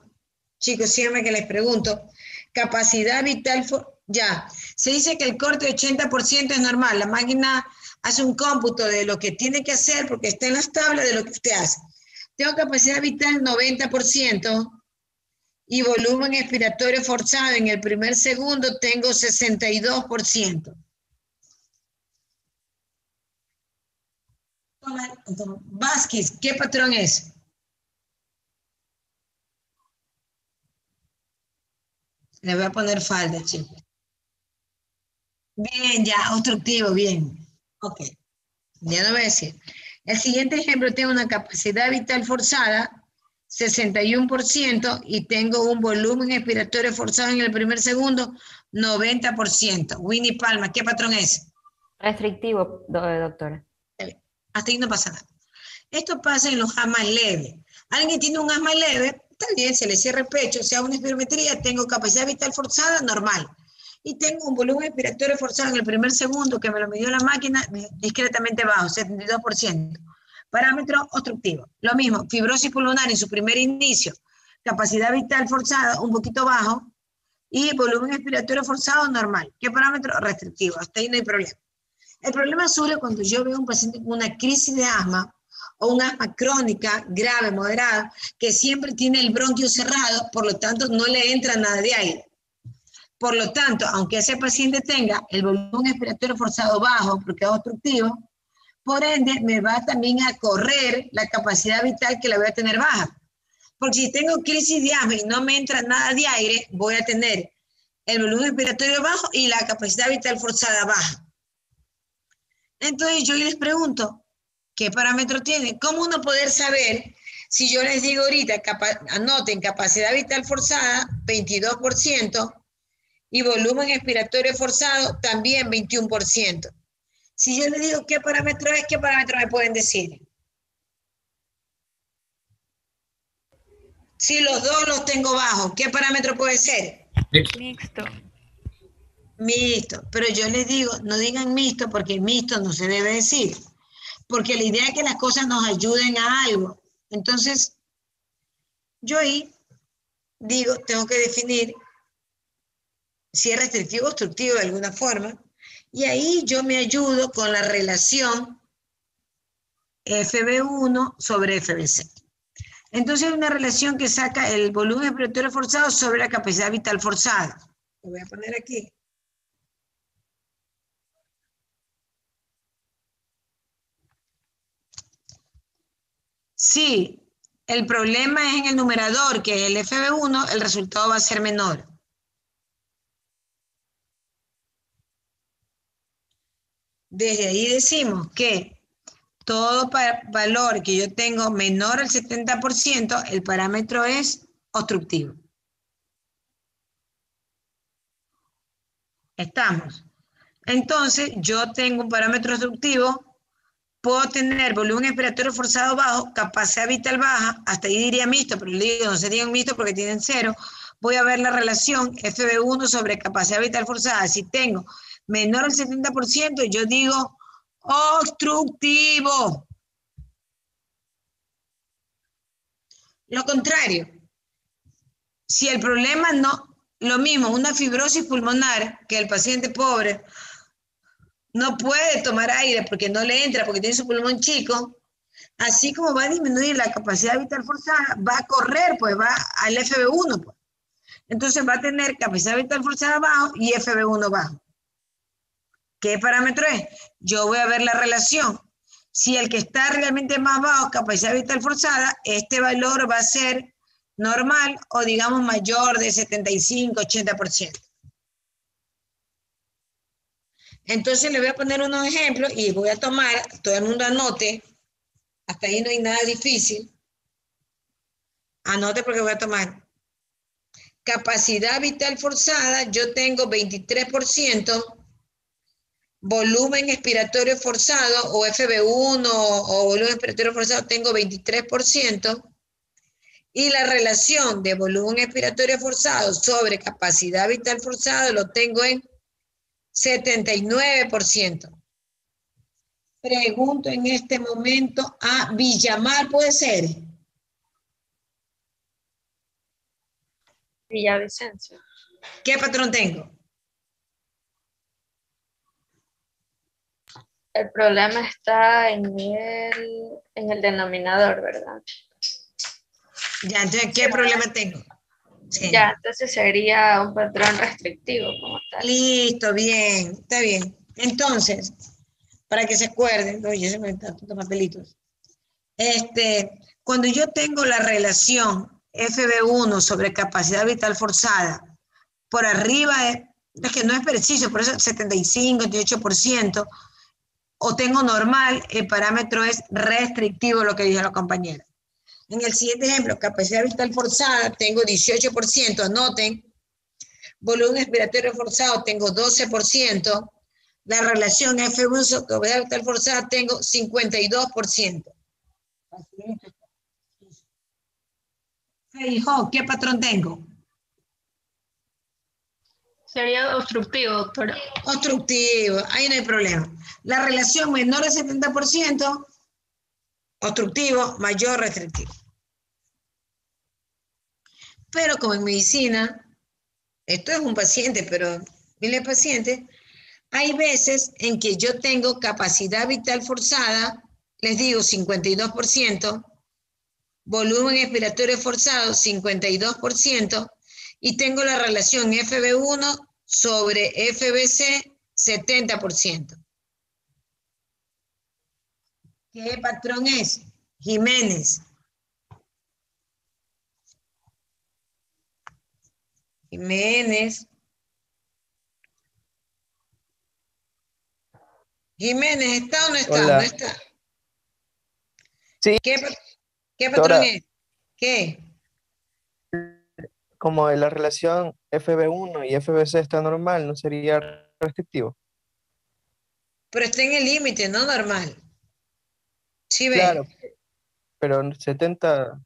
Chicos, síganme que les pregunto. Capacidad vital, ya. Se dice que el corte de 80% es normal. La máquina hace un cómputo de lo que tiene que hacer, porque está en las tablas de lo que usted hace. Tengo capacidad vital 90%. Y volumen expiratorio forzado en el primer segundo tengo 62%. Vázquez, ¿qué patrón es? Le voy a poner falda, chicos. Bien, ya, obstructivo, bien. Ok, ya no voy a decir. El siguiente ejemplo, tengo una capacidad vital forzada 61% y tengo un volumen expiratorio forzado en el primer segundo, 90%. Winnie Palma, ¿qué patrón es? Restrictivo, doctora. Hasta ahí no pasa nada. Esto pasa en los asmas leves. Alguien tiene un asma leve, está bien, se le cierra el pecho, se hace una espirometría, tengo capacidad vital forzada, normal. Y tengo un volumen expiratorio forzado en el primer segundo, que me lo midió la máquina, discretamente bajo, 72%. Parámetro obstructivo. Lo mismo, fibrosis pulmonar en su primer inicio, capacidad vital forzada un poquito bajo y volumen expiratorio forzado normal. ¿Qué parámetro? Restrictivo. Hasta ahí no hay problema. El problema surge cuando yo veo a un paciente con una crisis de asma o un asma crónica, grave, moderada, que siempre tiene el bronquio cerrado, por lo tanto no le entra nada de aire. Por lo tanto, aunque ese paciente tenga el volumen expiratorio forzado bajo porque es obstructivo, por ende, me va también a correr la capacidad vital que la voy a tener baja. Porque si tengo crisis de asma y no me entra nada de aire, voy a tener el volumen expiratorio bajo y la capacidad vital forzada baja. Entonces yo les pregunto, ¿qué parámetro tiene? ¿Cómo uno poder saber si yo les digo ahorita, anoten capacidad vital forzada, 22%, y volumen expiratorio forzado, también 21%? Si yo les digo qué parámetro es, ¿qué parámetro me pueden decir? Si los dos los tengo bajos, ¿qué parámetro puede ser? Mixto. Mixto. Pero yo les digo, no digan mixto porque mixto no se debe decir. Porque la idea es que las cosas nos ayuden a algo. Entonces, yo ahí digo, tengo que definir si es restrictivo o obstructivo de alguna forma. Y ahí yo me ayudo con la relación FB1 sobre FBC. Entonces hay una relación que saca el volumen expiratorio forzado sobre la capacidad vital forzada. Lo voy a poner aquí. Si el problema es en el numerador, que es el FB1, el resultado va a ser menor. Desde ahí decimos que todo valor que yo tengo menor al 70%, el parámetro es obstructivo. ¿Estamos? Entonces, yo tengo un parámetro obstructivo, puedo tener volumen expiratorio forzado bajo, capacidad vital baja, hasta ahí diría mixto, pero le digo, no se digan mixto porque tienen 0. Voy a ver la relación FB1 sobre capacidad vital forzada. Si tengo menor al 70%, yo digo obstructivo. Lo contrario, si el problema no, lo mismo, una fibrosis pulmonar, que el paciente pobre no puede tomar aire porque no le entra, porque tiene su pulmón chico, así como va a disminuir la capacidad vital forzada, va a correr, pues va al FB1, pues. Entonces va a tener capacidad vital forzada bajo y FB1 bajo. ¿Qué parámetro es? Yo voy a ver la relación. Si el que está realmente más bajo, capacidad vital forzada, este valor va a ser normal o digamos mayor de 75, 80%. Entonces le voy a poner unos ejemplos y voy a tomar, todo el mundo anote, hasta ahí no hay nada difícil. Anote porque voy a tomar. Capacidad vital forzada, yo tengo 23%. Volumen expiratorio forzado, o FB1, o volumen expiratorio forzado, tengo 23%. Y la relación de volumen expiratorio forzado sobre capacidad vital forzada lo tengo en 79%. Pregunto en este momento a Villamar, ¿puede ser? Villavicencio. ¿Qué patrón tengo? El problema está en el denominador, ¿verdad? Ya, entonces, ¿qué problema tengo? Sí. Ya, entonces sería un patrón restrictivo como tal. Listo, bien, está bien. Entonces, para que se acuerden, oye, se me están tantos papelitos. Cuando yo tengo la relación FB1 sobre capacidad vital forzada, por arriba es que no es preciso, por eso 75, 78%, o tengo normal, el parámetro es restrictivo, lo que dijo la compañera. En el siguiente ejemplo, capacidad vital forzada, tengo 18%, anoten. Volumen expiratorio forzado, tengo 12%. La relación F1 sobre capacidad vital forzada, tengo 52%. Hijo, ¿qué patrón tengo? Sería obstructivo, doctora. Obstructivo, ahí no hay problema. La relación menor al 70%, obstructivo, mayor restrictivo. Pero como en medicina, esto es un paciente, pero miles de pacientes, hay veces en que yo tengo capacidad vital forzada, les digo 52%, volumen expiratorio forzado 52%, y tengo la relación FB1 sobre FBC 70%. ¿Qué patrón es? Jiménez. Jiménez, ¿está o no está? Hola. ¿No está? Sí. ¿Qué patrón es? ¿Qué? Como la relación FB1 y FBC está normal, ¿no sería restrictivo? Pero está en el límite, no normal. ¿Sí ve? Claro, pero 70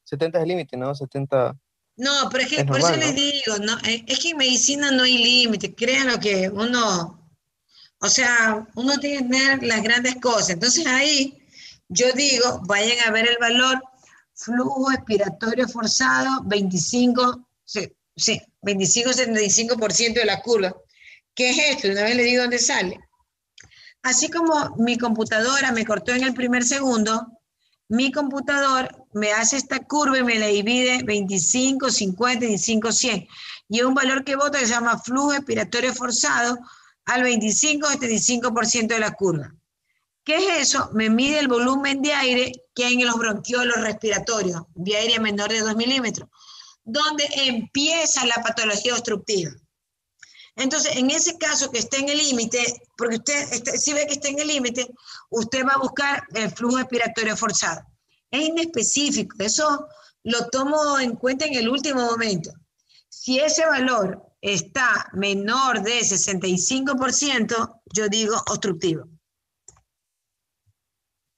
es el límite, ¿no? 70 No, pero es que es por eso normal, les ¿no? digo, ¿no? Es que en medicina no hay límite, créanlo que uno, o sea, uno tiene que tener las grandes cosas. Entonces ahí yo digo, vayan a ver el valor, flujo expiratorio forzado, 25, 75% de la curva. ¿Qué es esto? Una vez le digo dónde sale. Así como mi computadora me cortó en el primer segundo, mi computador me hace esta curva y me la divide 25, 50, 25, 100. Y es un valor que bota que se llama flujo expiratorio forzado al 25-75% de la curva. ¿Qué es eso? Me mide el volumen de aire que hay en los bronquiolos respiratorios, vía aérea menor de 2 milímetros, donde empieza la patología obstructiva. Entonces, en ese caso que esté en el límite, porque usted, si ve que está en el límite, usted va a buscar el flujo expiratorio forzado. Es inespecífico, eso lo tomo en cuenta en el último momento. Si ese valor está menor de 65%, yo digo obstructivo.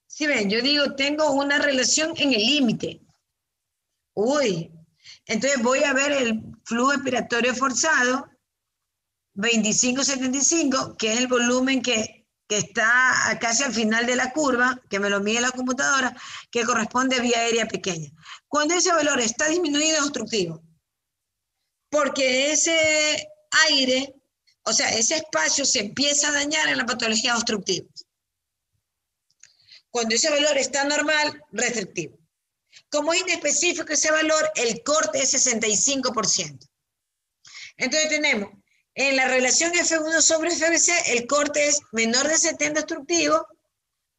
Si ven, yo digo, tengo una relación en el límite. Uy, entonces voy a ver el flujo expiratorio forzado, 25-75, que es el volumen que está casi al final de la curva, que me lo mide la computadora, que corresponde a vía aérea pequeña. Cuando ese valor está disminuido es obstructivo, porque ese aire, o sea, ese espacio se empieza a dañar en la patología obstructiva. Cuando ese valor está normal, restrictivo. Como es inespecífico ese valor, el corte es 65%. Entonces tenemos, en la relación F1 sobre FBC, el corte es menor de 70 obstructivo,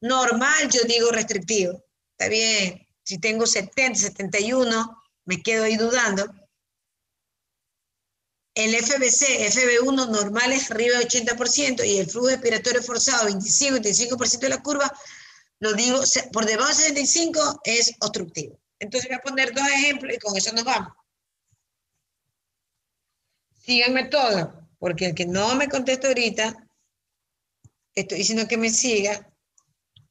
normal yo digo restrictivo. Está bien, si tengo 70, 71, me quedo ahí dudando. El FBC, FB1 normal es arriba de 80% y el flujo expiratorio forzado 25-25% de la curva, lo digo, por debajo de 65 es obstructivo. Entonces voy a poner 2 ejemplos y con eso nos vamos. Síganme todos, porque el que no me contesta ahorita, estoy diciendo que me siga.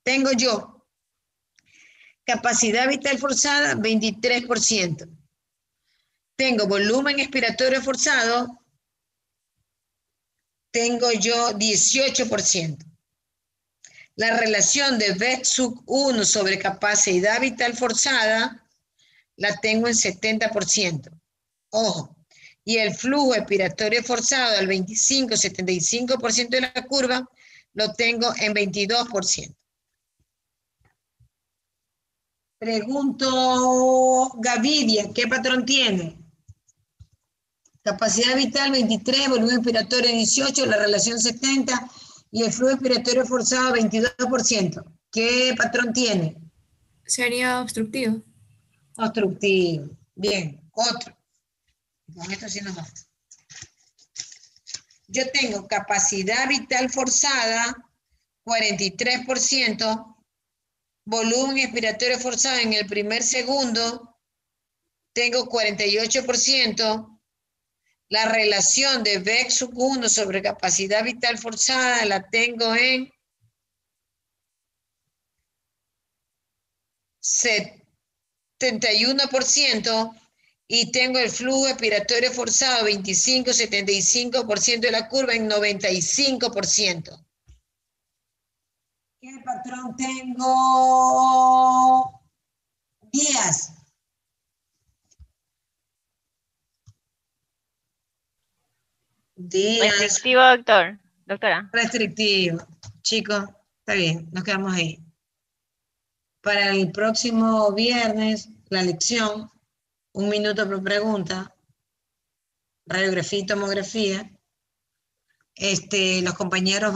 Tengo yo capacidad vital forzada 23%. Tengo volumen expiratorio forzado, tengo yo 18%. La relación de V sub 1 sobre capacidad vital forzada la tengo en 70%. Ojo. Y el flujo expiratorio forzado al 25-75% de la curva lo tengo en 22%. Pregunto, Gavidia, ¿qué patrón tiene? Capacidad vital 23, volumen expiratorio 18, la relación 70 y el flujo expiratorio forzado 22%. ¿Qué patrón tiene? Sería obstructivo. Obstructivo. Bien, otro. Con esto sí nos vamos. Yo tengo capacidad vital forzada 43%, volumen expiratorio forzado en el primer segundo, tengo 48%, la relación de V sub 1 sobre capacidad vital forzada la tengo en 71%, y tengo el flujo expiratorio forzado 25-75% de la curva en 95%. ¿Qué patrón tengo? Díaz. Díaz. Restrictivo, doctora. Restrictivo. Chicos, está bien, nos quedamos ahí. Para el próximo viernes, la lección, 1 minuto por pregunta, radiografía y tomografía. Los compañeros